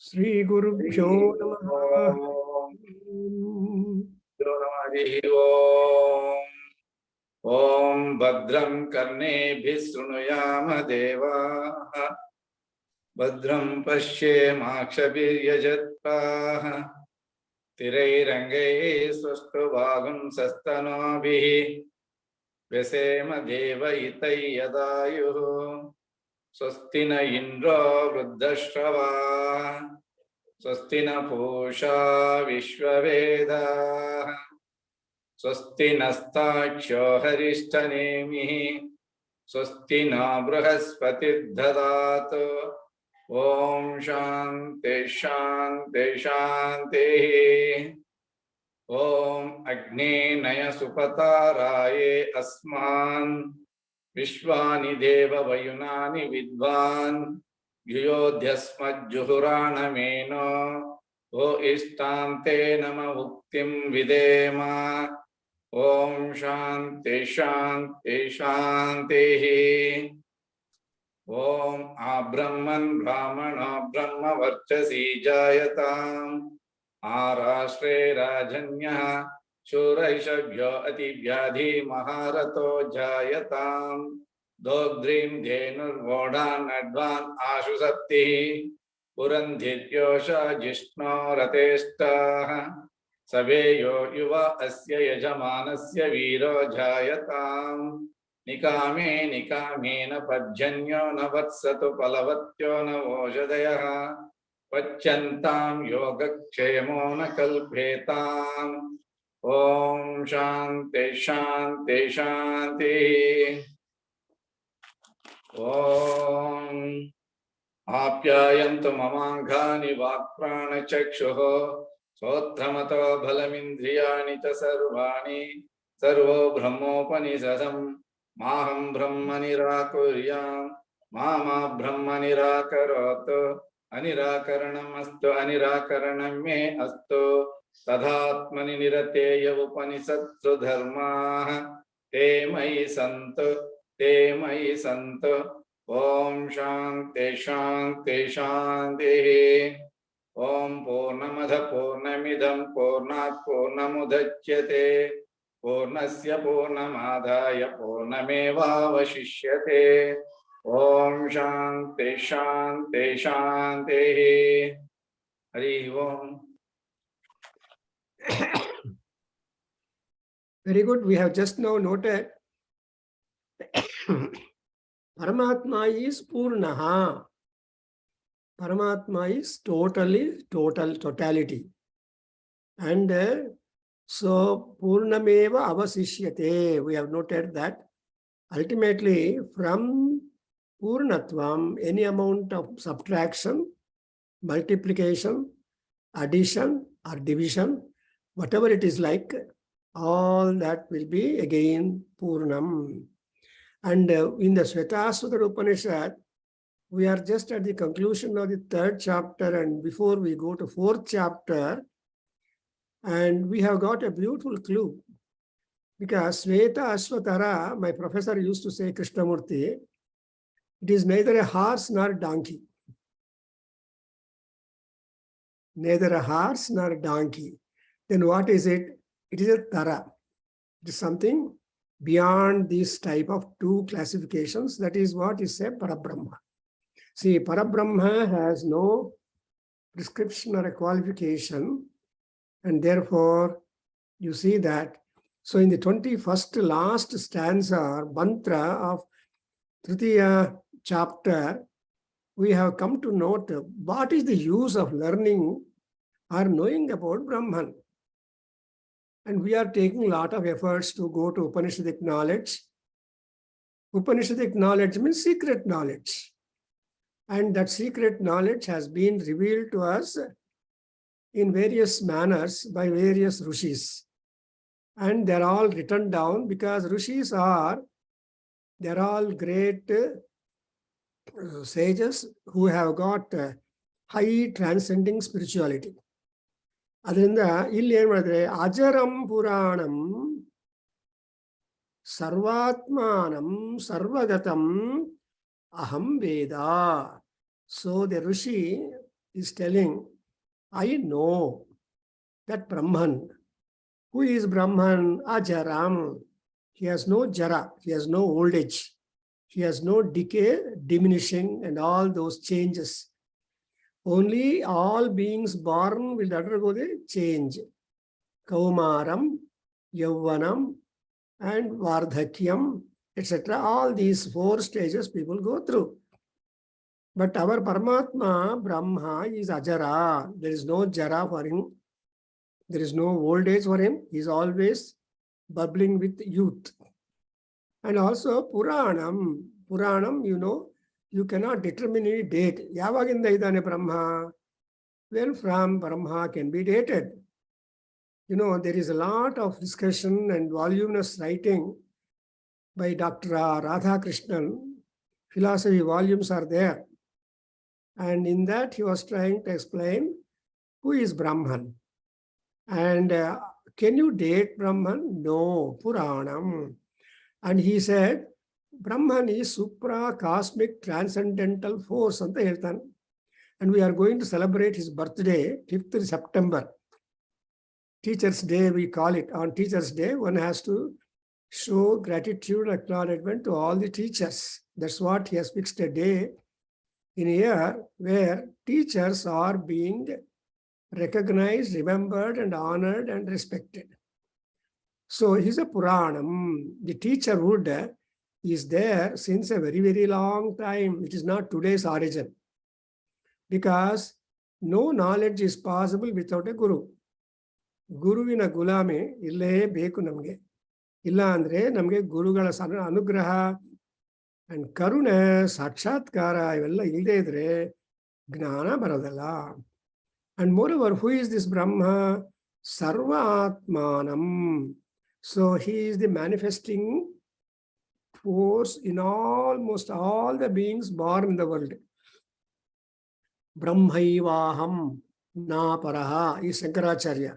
Shri Gurubhyo Namaha. Om Bhadram Karnebhih Shrunuyama Devaah Bhadram Pashyemakshabhiryajatraah Tirairangai Swasthvagam Sastanobhih Vyasema Deva Itai Yadayuh Swastina Indra Vruddhashravah Swastina Pusha Vishwavedah Swasti Nastaksho Harishthanemihi Swasti na Brahaspati Dhadato Om Shanti Shanti Shanti Om Agni Naya Supataraye Asman Vishwani Deva Vayunani Vidvan Yuyodhyasmad Juhurana Meno O Istante Nama Muktim Videma Om Shanti Shanti Shanti Om Abrahman Brahmana Brahma Varchasi Jayatam Arashre Rajanya Shuraishabhyo Ativyadhi Maharato Jayatam Dogdrim Dhenur Vodhan Advan Ashu Sapti Purandhityosha Jishno Rateshta Saveyo Yuva Asya Yajamanasya Viro Jayatam Nikame Nikamena Pajjanyo Navatsatu Palavatyo Navojadayaha Pachantam Yogakshemo Nakalpetam Om Shanti Shanti Shanti Om Apyayantu Mamangani Vakprana Chakshuho Sotramato Bhalamindriyani Tasarvani Sarvo Brahmopanisadam Maham Brahma Nirakuryam Mama Brahma Nirakaroto Anirakaranam Astu Anirakaranam Me Astu Tadhatmani Nirateya Upanisatsu Dharma Te Mai Santo Om Shanti Shanti Shanti Om Purnamada Purnamidam Purnat Purnamudachyate Purnasya Purnamadaya Purnameva Vashishyate Om Shanti Shanti Shanti Hari Om. Very good. We have just now noted Paramatma is Purnaha. Paramatma is totality. And so Purnameva Avasishyate. We have noted that ultimately from Purnatvam, any amount of subtraction, multiplication, addition or division, whatever it is like, all that will be again Purnam. And in the Svetasvataropanishad, we are just at the conclusion of the 3rd chapter, and before we go to 4th chapter, and we have got a beautiful clue. Because Svetasvatara, my professor used to say, Krishnamurti, it is neither a horse nor a donkey. Neither a horse nor a donkey. Then what is it? It is a Tara. It is something beyond this type of 2 classifications. That is what is a Parabrahma. See, Parabrahma has no prescription or a qualification, and therefore you see that. So in the 21st last stanza, mantra of Tritiya chapter, we have come to note what is the use of learning or knowing about Brahman. And we are taking a lot of efforts to go to Upanishadic knowledge. Upanishadic knowledge means secret knowledge. And that secret knowledge has been revealed to us in various manners by various rishis. And they're all written down because rishis they're all great sages who have got high transcending spirituality. ಅದರಿಂದ ಇಲ್ಲಿ ಏನ್ ಮಾಡಿದ್ರೆ ಅಜರಂ Puranam ಸರ್ವಾತ್ಮಾನಂ ಸರ್ವಗತಂ aham Veda. So the Rishi is telling, I know that Brahman. Who is Brahman? Ajaram. He has no jara, he has no old age, he has no decay, diminishing, and all those changes. Only all beings born will undergo the change. Kaumaram, Yauvanam, and Vardhakyam, etc. All these 4 stages people go through. But our Paramatma, Brahma, is Ajara. There is no jara for him. There is no old age for him. He is always bubbling with youth. And also Puranam. Puranam, you cannot determine any date. Yavaginda idane Brahma. When from Brahma can be dated. There is a lot of discussion and voluminous writing by Dr. Radhakrishnan. Philosophy volumes are there. And in that he was trying to explain who is Brahman. And can you date Brahman? No, Puranam. And he said, Brahman is supra-cosmic transcendental force. And we are going to celebrate his birthday, 5th September. Teacher's Day, we call it. On Teacher's Day, one has to show gratitude and acknowledgement to all the teachers. That's what he has fixed a day in a year where teachers are being recognized, remembered, and honored and respected. So he's a Puranam. The teacherhood is there since a very, very long time. It is not today's origin. Because no knowledge is possible without a guru. Guruvina gulame ille beku namge. Illa andre namge gurugala anugraha and karuna sakshatkara ivella illde idre gnana baradalla. And moreover, who is this Brahma? Sarva Atmanam. So he is the manifesting force in almost all the beings born in the world. Brahmaivaham na paraha is Shankaracharya.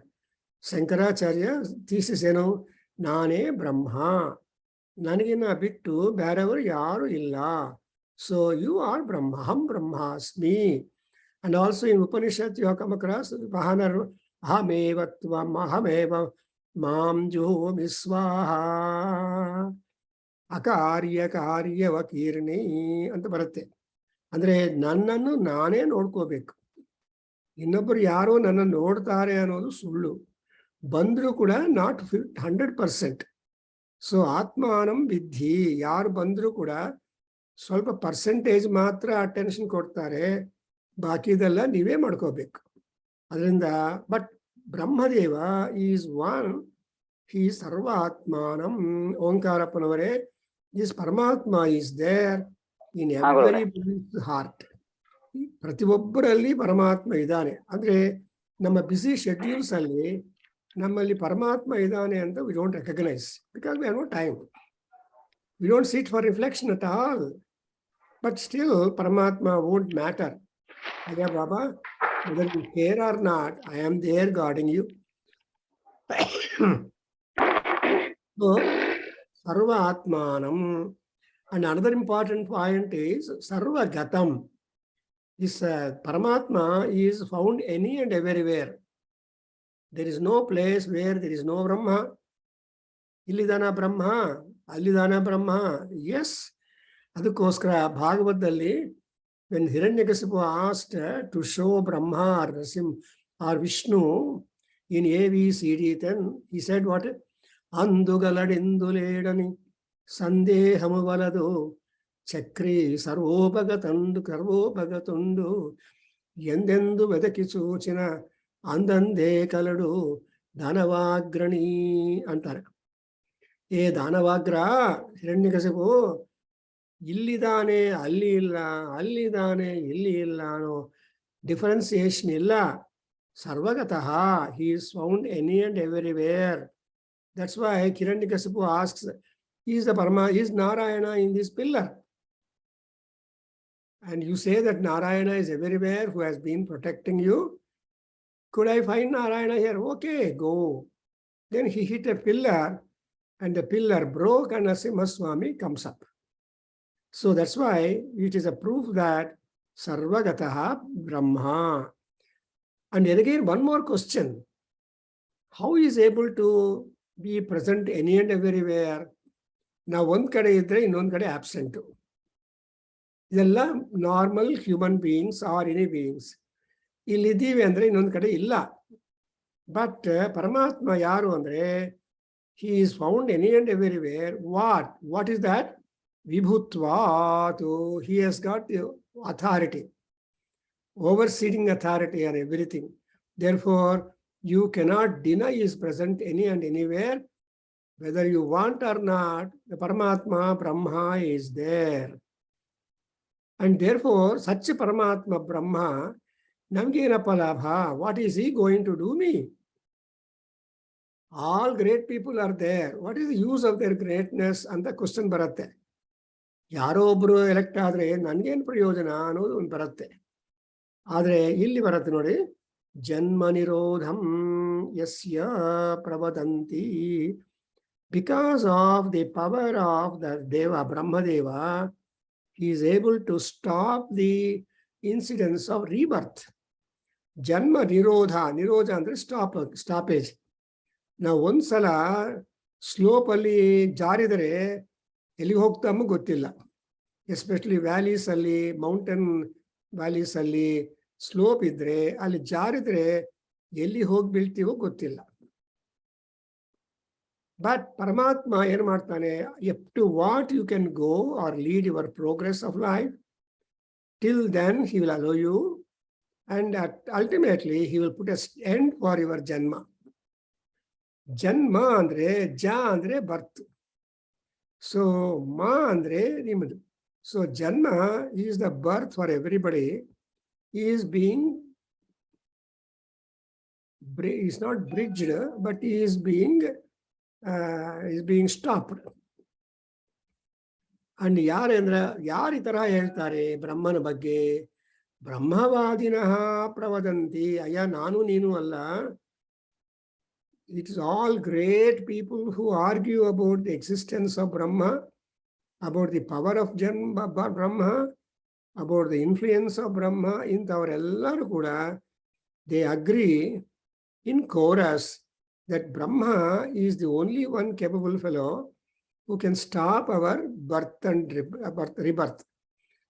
Shankaracharya thesis Nane Brahma. Nanigina bittu berever yaru illa. So you are Brahma, Ham Brahmasmi. And also in Upanishad you have come across Vahanar Ahameva Tvam Ahameva Mam Juhomi Swaha Akarya Karya Vakirni anta barutte. Andre ನನ್ನನ್ನು ನಾನೇ ನೋಡ್ಕೋಬೇಕು. ಇನ್ನೊಬ್ಬರು ಯಾರೋ ನನ್ನ ನೋಡ್ತಾರೆ ಅನ್ನೋದು ಸುಳ್ಳು. ಬಂದರೂ ಕೂಡ ನಾಟ್ 100%. ಸೊ ಆತ್ಮಾನಂ ವಿದ್ಧಿ, ಯಾರು ಬಂದರೂ ಕೂಡ ಸ್ವಲ್ಪ ಪರ್ಸೆಂಟೇಜ್ ಮಾತ್ರ ಅಟೆನ್ಷನ್ ಕೊಡ್ತಾರೆ, ಬಾಕಿದೆಲ್ಲ ನೀವೇ ಮಾಡ್ಕೋಬೇಕು. ಅದರಿಂದ but Brahmadeva is one, he ಸರ್ವ ಆತ್ಮಾನಂ. ಓಂಕಾರಪ್ಪನವರೇ, this Paramatma is there in every heart. ಪ್ರತಿಯೊಬ್ಬರಲ್ಲಿ ಪರಮಾತ್ಮ ಇದ್ದಾನೆ. ಅಂದ್ರೆ ನಮ್ಮ ಬಿಸಿ ಶೆಡ್ಯೂಲ್ಸ್ ಅಲ್ಲಿ ನಮ್ಮಲ್ಲಿ ಪರಮಾತ್ಮ ಇದ್ದಾನೆ ಅಂತ we don't recognise, because we have no time. We don't sit for reflection at all. But still ಪರಮಾತ್ಮ ವೋಂಟ್ ಮ್ಯಾಟರ್. ಅಯ್ಯ ಬಾಬಾ, whether you care or not, I am there guarding you. So, Sarva Atmanam. And another important point is Sarva Gatam. This Paramatma is found any and everywhere. There is no place where there is no Brahma. Illidana Brahma, Allidana Brahma. Yes. Adukoskara Bhagavaddalli, when Hiranyakasipu asked to show Brahma or Nasim or Vishnu in ABCD, then he said what? Andugaladinduledani Sandehamu Valadu Chakri Sarvopagatandu Karvopagatundu Yendendu Vedakichuchina Andande Kaladu Danavagrani Antara. E Danavagra Hiranyakasipu ಇಲ್ಲಿದ್ದಾನೆ ಅಲ್ಲಿ ಇಲ್ಲ, ಅಲ್ಲಿದ್ದಾನೆ ಇಲ್ಲಿ ಇಲ್ಲ ಅನ್ನೋ differentiation ಇಲ್ಲ. ಸರ್ವಗತಃ he is found any and everywhere. That's why Hiranyakasipu asks, is the Parama, is Narayana in this pillar? And you say that Narayana is everywhere, who has been protecting you. Could I find Narayana here? Okay, go. Then he hit a pillar and the pillar broke and Narasimha Swami comes up. So that's why it is a proof that Sarvagataha Brahma. And then again, one more question. How is able to be present any and everywhere? Now, one kade idre, innond kade absent. ಇದೆಲ್ಲ normal human beings are any beings. ಇಲ್ಲಿದ್ದೀವಿ ಅಂದ್ರೆ ಇನ್ನೊಂದು ಕಡೆ ಇಲ್ಲ. But ಪರಮಾತ್ಮ ಯಾರು ಅಂದ್ರೆ he is found any and everywhere. What is that? Vibhutvaatu. He has got the authority, overseeing authority on everything. Therefore, you cannot deny his present any and anywhere. Whether you want or not, the Paramatma, Brahma is there. And therefore, such a Paramatma, Brahma, namgenappa labha, what is he going to do me? All great people are there. What is the use of their greatness? And the question baratte. ಯಾರೋ ಒಬ್ರು elect ಆದ್ರೆ ನನ್ಗೇನು ಪ್ರಯೋಜನ ಅನ್ನೋದು ಒಂದು ಬರುತ್ತೆ. ಆದ್ರೆ ಇಲ್ಲಿ ಬರುತ್ತೆ ನೋಡಿ, ಜನ್ಮ ನಿರೋಧಂ ಯಸ್ಯ ಪ್ರವದಂತಿ. Because of the power of the Deva, Brahmadeva, he is able to stop the incidence of rebirth. Janma nirodha, nirodha andre stoppage. ನಾವು ಒಂದ್ಸಲ ಸ್ಲೋಪ್ ಅಲ್ಲಿ ಜಾರಿದರೆ ಎಲ್ಲಿಗೆ ಹೋಗ್ತಾಮೋ ಗೊತ್ತಿಲ್ಲ. ಎಸ್ಪೆಷಲಿ ವ್ಯಾಲೀಸ್ ಅಲ್ಲಿ, ಮೌಂಟೇನ್ ವ್ಯಾಲೀಸ್ ಅಲ್ಲಿ ಸ್ಲೋಪ್ ಇದ್ರೆ ಅಲ್ಲಿ ಜಾರಿದ್ರೆ ಎಲ್ಲಿ ಹೋಗಿ ಬೀಳ್ತೀವೋ ಗೊತ್ತಿಲ್ಲ. ಬಟ್ ಪರಮಾತ್ಮ ಏನ್ ಮಾಡ್ತಾನೆ, up to what you can go or lead your progress of life, till then he will allow you and ultimately he will put a end for your ಜನ್ಮ. ಜನ್ಮ ಅಂದ್ರೆ ಜ ಅಂದ್ರೆ ಬರ್ತ್, ಸೊ ಮಾ ಅಂದ್ರೆ ನಿಮ್ಮದು. ಸೊ ಜನ್ಮ is the birth for everybody. Is being is not bridged, but is being stopped. And ಯಾರು ಈ ತರ ಹೇಳ್ತಾರೆ ಬ್ರಹ್ಮನ ಬಗ್ಗೆ? ಬ್ರಹ್ಮವಾದಿನಃ ಪ್ರವದಂತಿ. ಅಯ್ಯ, ನಾನು ನೀನು ಅಲ್ಲ. It is all great people who argue about the existence of Brahma, about the power of Brahma, about the influence of Brahma. ಇಂಥವರೆಲ್ಲರೂ ಕೂಡ they agree in chorus that Brahma is the only one capable fellow who can stop our birth and rebirth.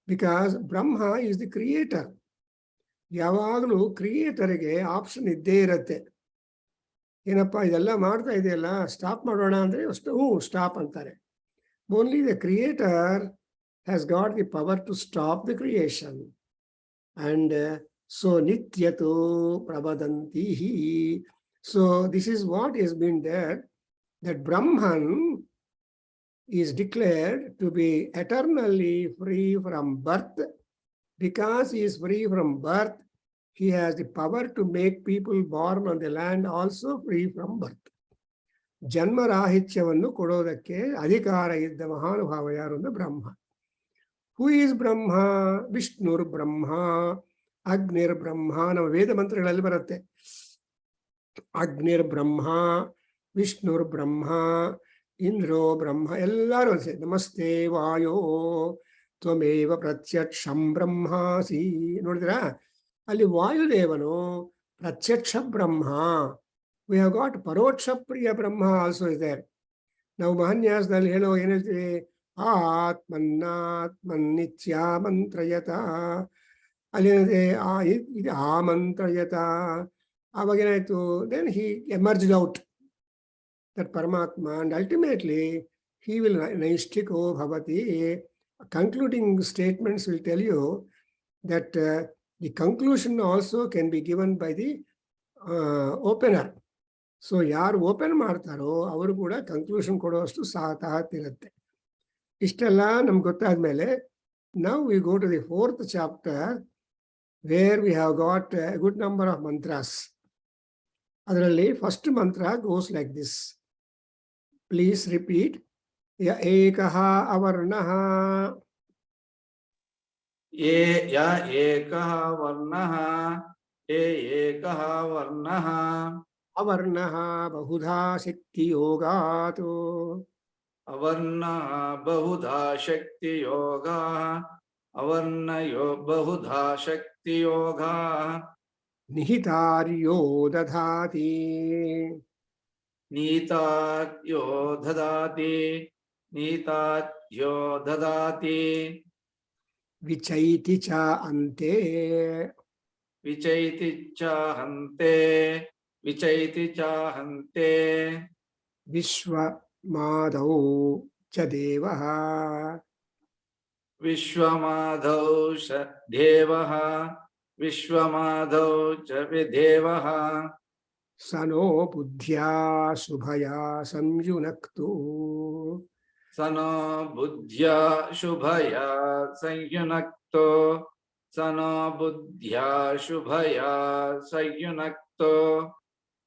Because Brahma is the creator. ಯಾವಾಗಲೂ ಕ್ರಿಯೇಟರ್ಗೆ option ಇದ್ದೇ ಇರುತ್ತೆ. ಏನಪ್ಪ ಇದೆಲ್ಲ ಮಾಡ್ತಾ ಇದೆಯಲ್ಲ, stop ಮಾಡೋಣ ಅಂದ್ರೆ ಅಷ್ಟು ಸ್ಟಾಪ್ ಅಂತಾರೆ. Only the creator has got the power to stop the creation. And so ನಿತ್ಯತೋ ಪ್ರವದಂತಿ. So this is what is been there, that Brahman is declared to be eternally free from birth. Because he is free from birth, he has the power to make people born on the land also free from birth. ಜನ್ಮರಾಹಿತ್ಯವನ್ನು ಕೊಡೋದಕ್ಕೆ ಅಧಿಕಾರ ಇದ್ದ ಮಹಾನುಭಾವ ಯಾರು ಅಂದ್ರೆ ಬ್ರಹ್ಮ. Who is ಬ್ರಹ್ಮ? ವಿಷ್ಣುರ್ ಬ್ರಹ್ಮ, ಅಗ್ನಿರ್ ಬ್ರಹ್ಮ. ನಮ್ಮ ವೇದ ಮಂತ್ರಗಳಲ್ಲಿ ಬರುತ್ತೆ, ಅಗ್ನಿರ್ ಬ್ರಹ್ಮ, ವಿಷ್ಣುರ್ ಬ್ರಹ್ಮ, ಇಂದ್ರೋ ಬ್ರಹ್ಮ. ಎಲ್ಲರೂ ಅನ್ಸೆ. ನಮಸ್ತೆ ವಾಯೋ ತ್ವಮೇವ ಪ್ರತ್ಯಕ್ಷಂ ಬ್ರಹ್ಮಾಸಿ. ನೋಡಿದ್ರಾ, ಅಲ್ಲಿ ವಾಯುದೇವನು ಪ್ರತ್ಯಕ್ಷ ಬ್ರಹ್ಮ. ವಿ ಹ್ಯಾವ್ ಗಾಟ್ ಪರೋಕ್ಷ ಪ್ರಿಯ ಬ್ರಹ್ಮ ಆಲ್ಸೋ ಇದೆ. ನಾವು ಮಹಾನ್ಯಾಸದಲ್ಲಿ ಏನ್ ಹೇಳ್ತೀವಿ? ಆತ್ಮನ್ನಾತ್ಮನ್ನಿತ್ಯ ಮಂತ್ರಯತ. ಅಲ್ಲೇನಿದೆ? ಇದು ಆಮಂತ್ರಯತ. ಆವಾಗ ಏನಾಯ್ತು? Then he emerged out, that Paramatma, and ultimately he will naistiko bhavati. Concluding statements will tell you that the conclusion also can be given by the opener. So ಯಾರು ಓಪನ್ ಮಾಡ್ತಾರೋ ಅವರು ಕೂಡ ಕನ್ಕ್ಲೂಷನ್ ಕೊಡುವಷ್ಟು ತಾಕತ್ತಿರುತ್ತೆ. ಇಷ್ಟೆಲ್ಲ ನಮ್ಗೆ ಗೊತ್ತಾದ್ಮೇಲೆ now we go to the 4th chapter where we have got a good number of mantras. ಅದರಲ್ಲಿ first ಮಂತ್ರ goes like this. Please repeat. ಯ ಏಕಃ ಅವರ್ಣಃ. ಯ ಏಕಃ ವರ್ಣಃ. ಏಕಃ ವರ್ಣಃ. ಅವರ್ಣಃ ಬಹುಧಾ ಶಕ್ತಿಯೋಗಾತ್. ಅವರ್ಣಃ ಬಹುಧಾ ಶಕ್ತಿಯೋಗಃ. avarnayo bahudha shakti yoga nihitaryo dadhati nitatyo dadati nitatyo dadati vichaiti cha ante vichaiti chahante vishva madau cha devaha vishwamadhau devaha vishwamadhau cha videvaha sano buddhya subhaya samyunaktu sano buddhya shubhaya sanyunakto sano buddhya shubhaya sanyunakto.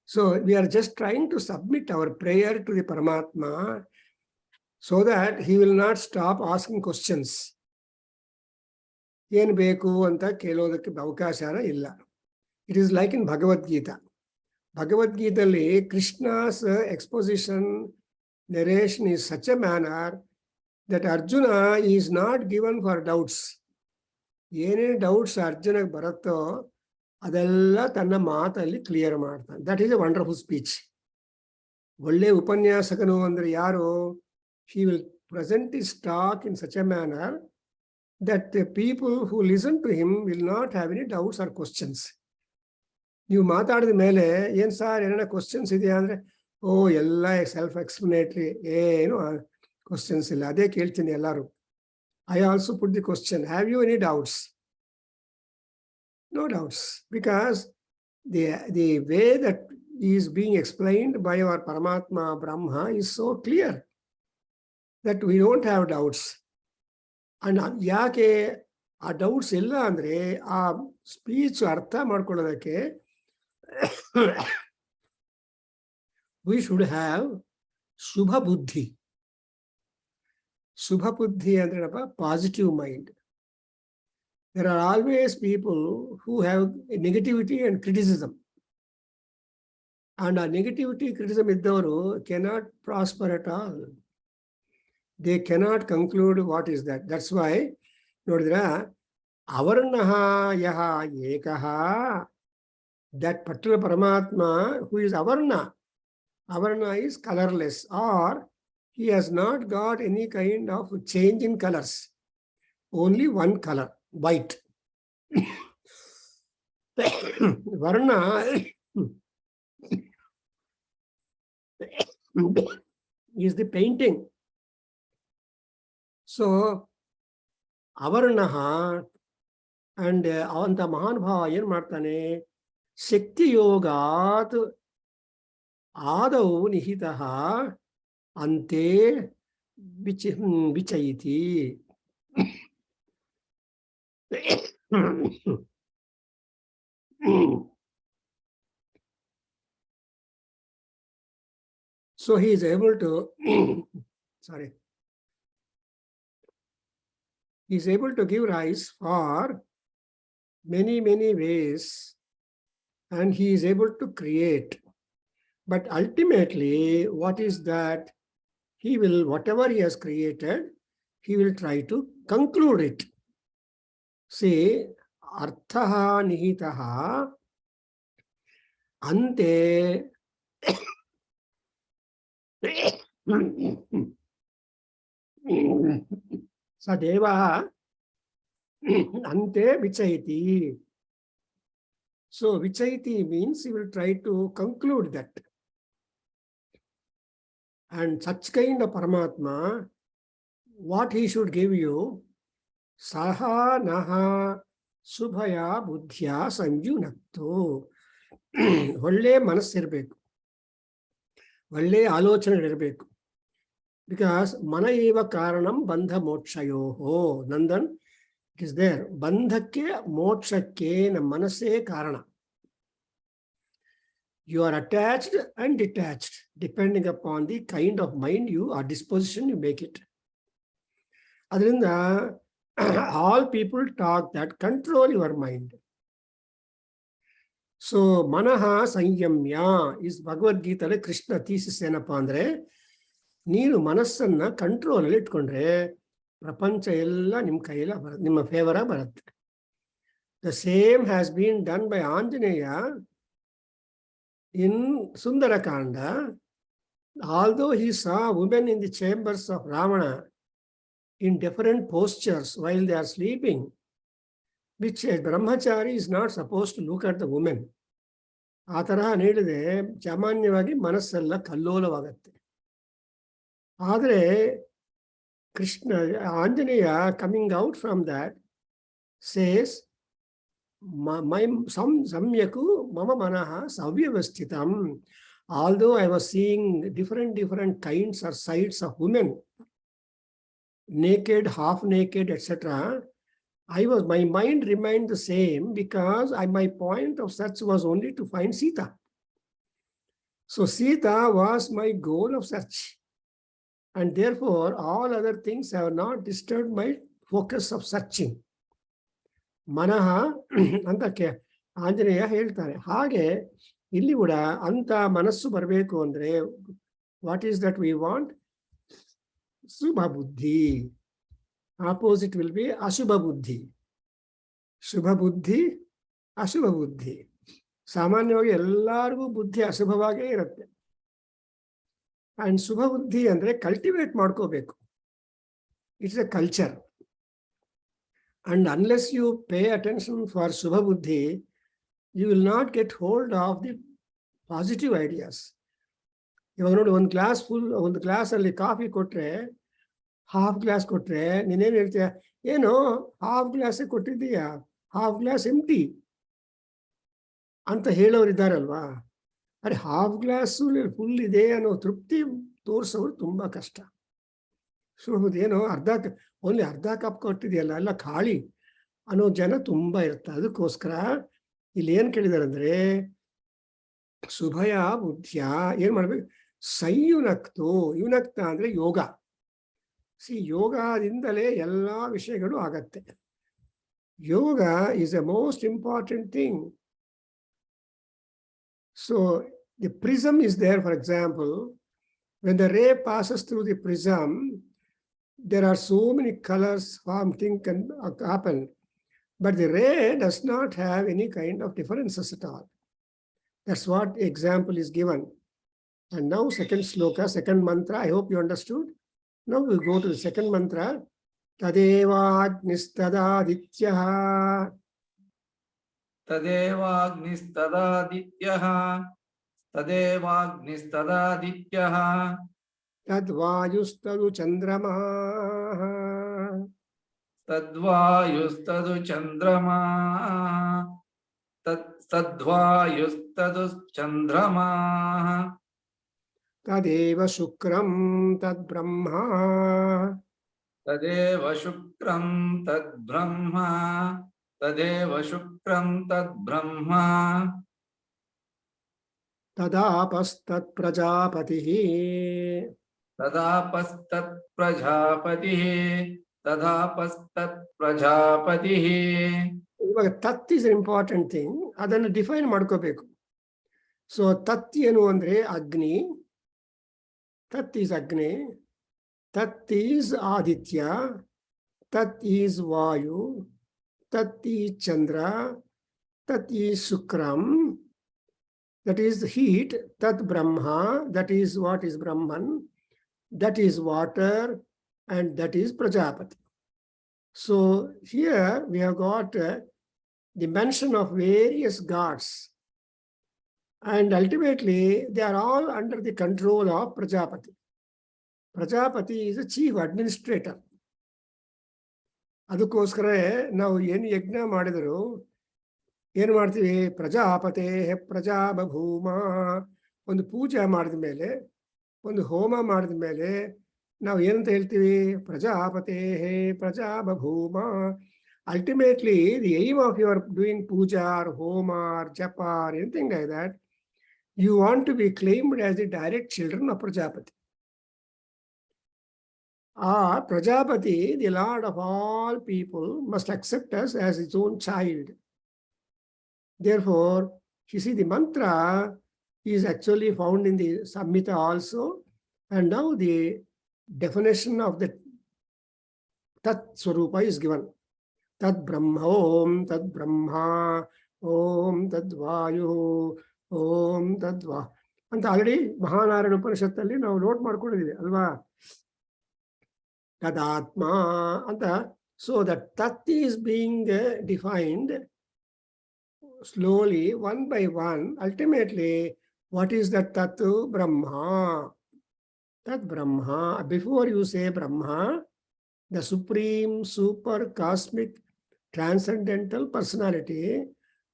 So we are just trying to submit our prayer to the Paramatma so that he will not stop asking questions. ಏನು ಬೇಕು ಅಂತ ಕೇಳೋದಕ್ಕೆ ಅವಕಾಶನ ಇಲ್ಲ. It is like in Bhagavad Gita. Bhagavad Gitaದಲ್ಲಿ Krishna's exposition narration is such a manner that Arjuna is not given for doubts. ಏನೇನು doubts ಅರ್ಜುನಗೆ ಬರುತ್ತೋ ಅದೆಲ್ಲ ತನ್ನ ಮಾತಲ್ಲಿ ಕ್ಲಿಯರ್ ಮಾಡ್ತಾನೆ. That is A wonderful speech. ಒಳ್ಳೆ ಉಪನ್ಯಾಸಕನು ಅಂದ್ರೆ ಯಾರು? He will present his talk in such a manner that the people who listen to him will not have any doubts or questions. ನೀವು ಮಾತಾಡಿದ ಮೇಲೆ ಏನ್ ಸರ್ ಏನಾರ ಕ್ವಶನ್ಸ್ ಇದೆಯಾ ಅಂದ್ರೆ, ಓ ಎಲ್ಲ ಸೆಲ್ಫ್ ಎಕ್ಸ್ಪ್ಲನೇಟರಿ, ಏನು ಕ್ವಶನ್ಸ್ ಇಲ್ಲ, ಅದೇ ಕೇಳ್ತೀನಿ ಎಲ್ಲರೂ. I also put the question, have you any doubts? No doubts, because the way that is being explained by our Paramatma Brahma is so clear that we don't have doubts. And ಯಾಕೆ ಆ doubts ಇಲ್ಲ ಅಂದ್ರೆ, ಆ speech ಅರ್ಥ ಮಾಡ್ಕೊಳ್ಳೋದಕ್ಕೆ we should have ಶುಭ ಬುದ್ಧಿ. ಶುಭ ಬುದ್ಧಿ ಅಂದ್ರೆ positive mind. There are always people who have negativity and criticism. And a negativity, criticism iddavaru cannot prosper at all. They cannot conclude what is that. That's why, nodidra, avarnaha yaha ekaha, that particular Paramatma who is avarna. Avarna is colorless, or he has not got any kind of change in colors. Only one color, white. Varna is the painting. So, avarnaha, and avanta mahanbhava ಏನು ಮಾಡ್ತಾನೆ, ಶಕ್ತಿ ಯೋಗಾತ್ ಆದೌ ನಿಹಿತಃ ಅಂತೆ ವಿಚೈತಿ. So he is able to sorry, he is able to give rise for many ways, and he is able to create. But ultimately, what is that? He will, whatever he has created, he will try to conclude it. See, arthaha nihitaha ante sadeva ante vichayati. So vichayati means he will try to conclude that. And such kind of Paramatma, what he should give you, saha naha subhaya buddhya sanjunakto. ಒಳ್ಳೆ ಮನಸ್ಸಿರಬೇಕು, ಒಳ್ಳೆ ಆಲೋಚನೆಗಳಿರಬೇಕು. Because ಮನ ಏವ ಕಾರಣಂ ಬಂಧ ಮೋಕ್ಷಯೋಹೋ. Nandan, it is there. ಬಂಧಕ್ಕೆ ಮೋಕ್ಷಕ್ಕೆ ನಮ್ಮ ಮನಸ್ಸೇ ಕಾರಣ. You are attached and detached depending upon the kind of mind you or disposition you make it. Adrinda, all people talk that control your mind. So manaha sanyamya is Bhagavad Gita le Krishna thesis ಏನಪ್ಪಾ ಅಂದ್ರೆ, ನೀನು ಮನಸ್ಸನ್ನ control ಅಲ್ಲಿ ಇಟ್ಕೊಂಡ್ರೆ ಪ್ರಪಂಚ ಎಲ್ಲ ನಿಮ್ಮ ಕೈಯಲ್ಲಿ ಬರುತ್ತೆ, ನಿಮ್ಮ ಫೇವರಾಗಿ ಬರುತ್ತೆ. The same has been done by Anjaneya in Sundarakanda. Although he saw women in the chambers of Ravana in different postures while they are sleeping, which a brahmachari is not supposed to look at the women. ಆ ತರಹ ನೀಡಿದೆ ಸಾಮಾನ್ಯವಾಗಿ ಮನಸ್ಸೆಲ್ಲ ಕಲ್ಲೋಲವಾಗತ್ತೆ. ಆದರೆ Krishna Anjaneya coming out from that says ಸಮ್ಯಕು ಮಮ ಮನಃ ಸವ್ಯವಸ್ಥಿತಂ. Although I was seeing different kinds or sides of women, naked, half naked, etc., my mind remained the same because my point of search was only to find Sita. So Sita was my goal of search. And therefore, all other things have not disturbed my focus of searching. ಮನಃ ಅಂತ ಆಂಜನೇಯ ಹೇಳ್ತಾರೆ. ಹಾಗೆ ಇಲ್ಲಿ ಕೂಡ ಅಂತ ಮನಸ್ಸು ಬರಬೇಕು ಅಂದ್ರೆ what is that we want? ಶುಭ ಬುದ್ಧಿ. ಆಪೋಸಿಟ್ ವಿಲ್ ಬಿ ಅಶುಭ ಬುದ್ಧಿ. ಶುಭ ಬುದ್ಧಿ, ಅಶುಭ ಬುದ್ಧಿ. ಸಾಮಾನ್ಯವಾಗಿ ಎಲ್ಲರಿಗೂ ಬುದ್ಧಿ ಅಶುಭವಾಗೇ ಇರುತ್ತೆ. ಅಂಡ್ ಶುಭ ಬುದ್ಧಿ ಅಂದ್ರೆ ಕಲ್ಟಿವೇಟ್ ಮಾಡ್ಕೋಬೇಕು. It's A culture. And unless you pay attention for Shubha Buddhi, you will not get hold of the positive ideas. ಇವಾಗ ನೋಡಿ, ಒಂದು ಗ್ಲಾಸಲ್ಲಿ ಕಾಫಿ ಕೊಟ್ರೆ, ಹಾಫ್ ಗ್ಲಾಸ್ ಕೊಟ್ರೆ ನೀನೇನು ಹೇಳ್ತೀಯ? ಏನೋ ಹಾಫ್ ಗ್ಲಾಸೇ ಕೊಟ್ಟಿದ್ದೀಯಾ, ಹಾಫ್ ಗ್ಲಾಸ್ ಎಂಟಿ ಅಂತ ಹೇಳೋರು ಇದ್ದಾರಲ್ವಾ? ಅರೆ, ಹಾಫ್ ಗ್ಲಾಸು ಫುಲ್ ಇದೆ ಅನ್ನೋ ತೃಪ್ತಿ ತೋರಿಸೋರು ತುಂಬಾ ಕಷ್ಟ. ಶುಭಬುದ್ಧಿ ಏನೋ ಓನ್ಲಿ ಅರ್ಧ ಕಪ್ ಕೊಟ್ಟಿದೆಯಲ್ಲ, ಎಲ್ಲ ಖಾಲಿ ಅನ್ನೋ ಜನ ತುಂಬಾ ಇರ್ತಾರೆ. ಅದಕ್ಕೋಸ್ಕರ ಇಲ್ಲಿ ಏನ್ ಕೇಳಿದಾರೆ ಅಂದ್ರೆ, ಶುಭಯ ಬುದ್ಧಿಯ ಏನ್ ಮಾಡ್ಬೇಕು? ಸಂಯುನಕ್ತು. ಯುನಕ್ತ ಅಂದ್ರೆ ಯೋಗ. ಯೋಗದಿಂದಲೇ ಎಲ್ಲಾ ವಿಷಯಗಳು ಆಗತ್ತೆ. ಯೋಗ is a most important thing. So the prism is there, for example. When the ray passes through the prism, there are so many colors, things can happen. But the ray does not have any kind of differences at all. That's what example is given. And now second sloka, second mantra, I hope you understood. Now we'll go to the second mantra. Tadevagnistadatyaha. Tadevagnistadatyaha. Tadevagnistadatyaha. Tadvayustadu chandramaha. Tadvayustadu chandramaha. Tadvayustadu chandramaha. Tadeva shukram tad brahma. Tadeva shukram tad brahma. Tadeva shukram tad brahma. Tadapastat prajapatihi. Tadapastat prajapatihi. Tadapastat prajapatihi. ಇವಾಗ ತತ್ is important thing. ಅದನ್ನು define ಮಾಡ್ಕೋಬೇಕು. So ತತ್ ಏನು ಅಂದ್ರೆ ಅಗ್ನಿ. ತತ್ is ಅಗ್ನಿ. ತತ್ ಈಸ್ ಆದಿತ್ಯ. ತತ್ ಈಸ್ ವಾಯು. ತತ್ ಈಸ್ ಚಂದ್ರ. ತತ್ is ಶುಕ್ರಂ. That is heat. Tat Brahma. That is what is Brahman. That is water. And that is Prajapati. So here we have got the mention of various gods. And ultimately, they are all under the control of Prajapati. Prajapati is the chief administrator. ಅದಕ್ಕೋಸ್ಕರ ನಾವು ಏನು ಯಜ್ಞ ಮಾಡಿದ್ರು ಏನು ಮಾಡ್ತೀವಿ? ಪ್ರಜಾಪತೆ ಪ್ರಜಾ ಬಭೂಮ. ಒಂದು ಪೂಜೆ ಮಾಡಿದ ಮೇಲೆ, ಒಂದು ಹೋಮ ಮಾಡಿದ ಮೇಲೆ ನಾವು ಏನಂತ ಹೇಳ್ತೀವಿ? ಪ್ರಜಾಪತೆ ಪ್ರಜಾ ಬಭೂಮ. Ultimately, the aim of your doing puja or homa or japa or anything like that, you want to be claimed as the direct children of Prajapati. Prajapati, the Lord of all people, must accept us as his own child. Therefore, you see, the mantra is actually found in the Samhita also. And now the definition of the Tat Swarupa is given. Tad Brahma, Om Tad Brahma, Om Tad Vayu, Om Tad Va. ಅಂತ already Mahanarayana ಉಪನಿಷತ್ತಲ್ಲಿ ನಾವು note ಮಾಡ್ಕೊಂಡಿದ್ದೀವಿ ಅಲ್ವಾ? ತದಾತ್ಮ ಅಂತ. So that ತತ್ is being defined slowly, one by one. Ultimately, what is that tat? Brahma. Tat Brahma. Before you say Brahma, the supreme, super cosmic, transcendental personality,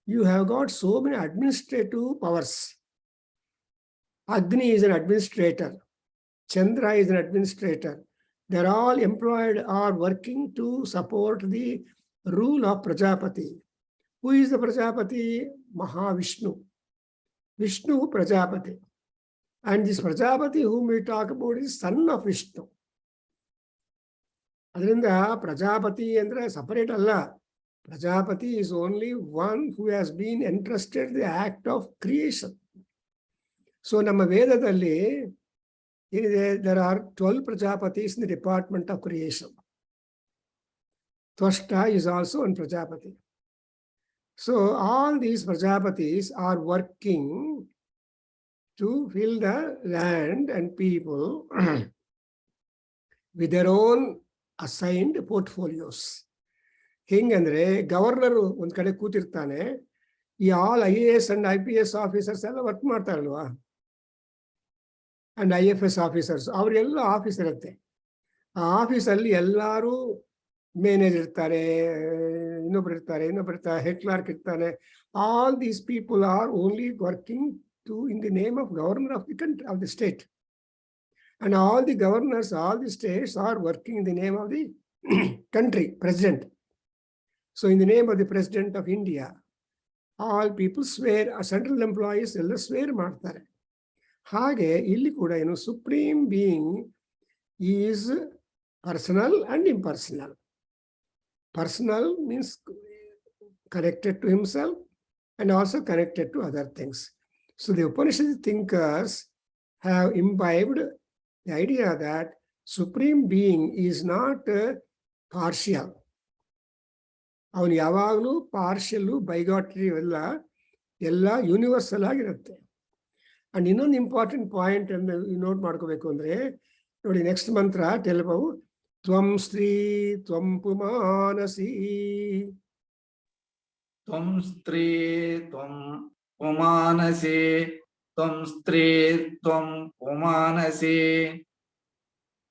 you have got so many administrative powers. Agni is an administrator. Chandra is an administrator. They're all employed or working to support the rule of Prajapati. Who is the Prajapati? Mahavishnu. Vishnu Prajapati. And this Prajapati whom we talk about is son of Vishnu. ಅದರಿಂದ ಪ್ರಜಾಪತಿ ಅಂದರೆ separate ಅಲ್ಲ. Prajapati is only one who has been entrusted the act of creation. So ನಮ್ಮ ವೇದದಲ್ಲಿ ಏನಿದೆ, there are 12 Prajapatis in the department of creation. Tvashta is also one Prajapati. So all these Prajapatis are working to fill the land and people with their own assigned portfolios. ಹಿಂಗಂದ್ರೆ governor ಒಂದ್ ಕಡೆ ಕೂತಿರ್ತಾನೆ, ಈ all IAS and IPS officers ಎಲ್ಲ work ಮಾಡ್ತಾರಲ್ವಾ, and IFS officers, ಅವರೆಲ್ಲ office ಇರುತ್ತೆ. ಆ ಆಫೀಸಲ್ಲಿ ಎಲ್ಲರೂ ಮ್ಯಾನೇಜರ್ ಇರ್ತಾರೆ, ಇನ್ನೊಬ್ರು ಇರ್ತಾರೆ, ಹೆಡ್ ಕ್ಲಾರ್ಕ್ ಇರ್ತಾನೆ. All these people are only working to in the name of governor of the country, of the state. And all the governors, all the states are working in the name of the country, president. So in the name of the president of India, all people swear, central employees ಎಲ್ಲ swear ಮಾಡ್ತಾರೆ. ಹಾಗೆ ಇಲ್ಲಿ ಕೂಡ ಏನು, supreme being is personal and impersonal. Personal means connected to himself and also connected to other things. So the Upanishad thinkers have imbibed the idea that supreme being is not partial. ಅವನು ಯಾವಾಗಲೂ ಪಾರ್ಷಿಯಲ್ಲು, ಬೈಗಾಟ್ರಿ ಎಲ್ಲ universal ಆಗಿರುತ್ತೆ. And ಇನ್ನೊಂದು important point ಅನ್ನು note ಮಾಡ್ಕೋಬೇಕು ಅಂದ್ರೆ ನೋಡಿ, next ಮಂತ್ರ ತೆಲುಗು, ತ್ವಂ ಸ್ತ್ರೀ ತ್ವಂ ಪುಮಾನಸಿ. ತ್ವಂ ಸ್ತ್ರೀ ತ್ವಂ ಪುಮಾನಸಿ, ತ್ವಂ ಸ್ತ್ರೀ ತ್ವಂ ಪುಮಾನಸಿ.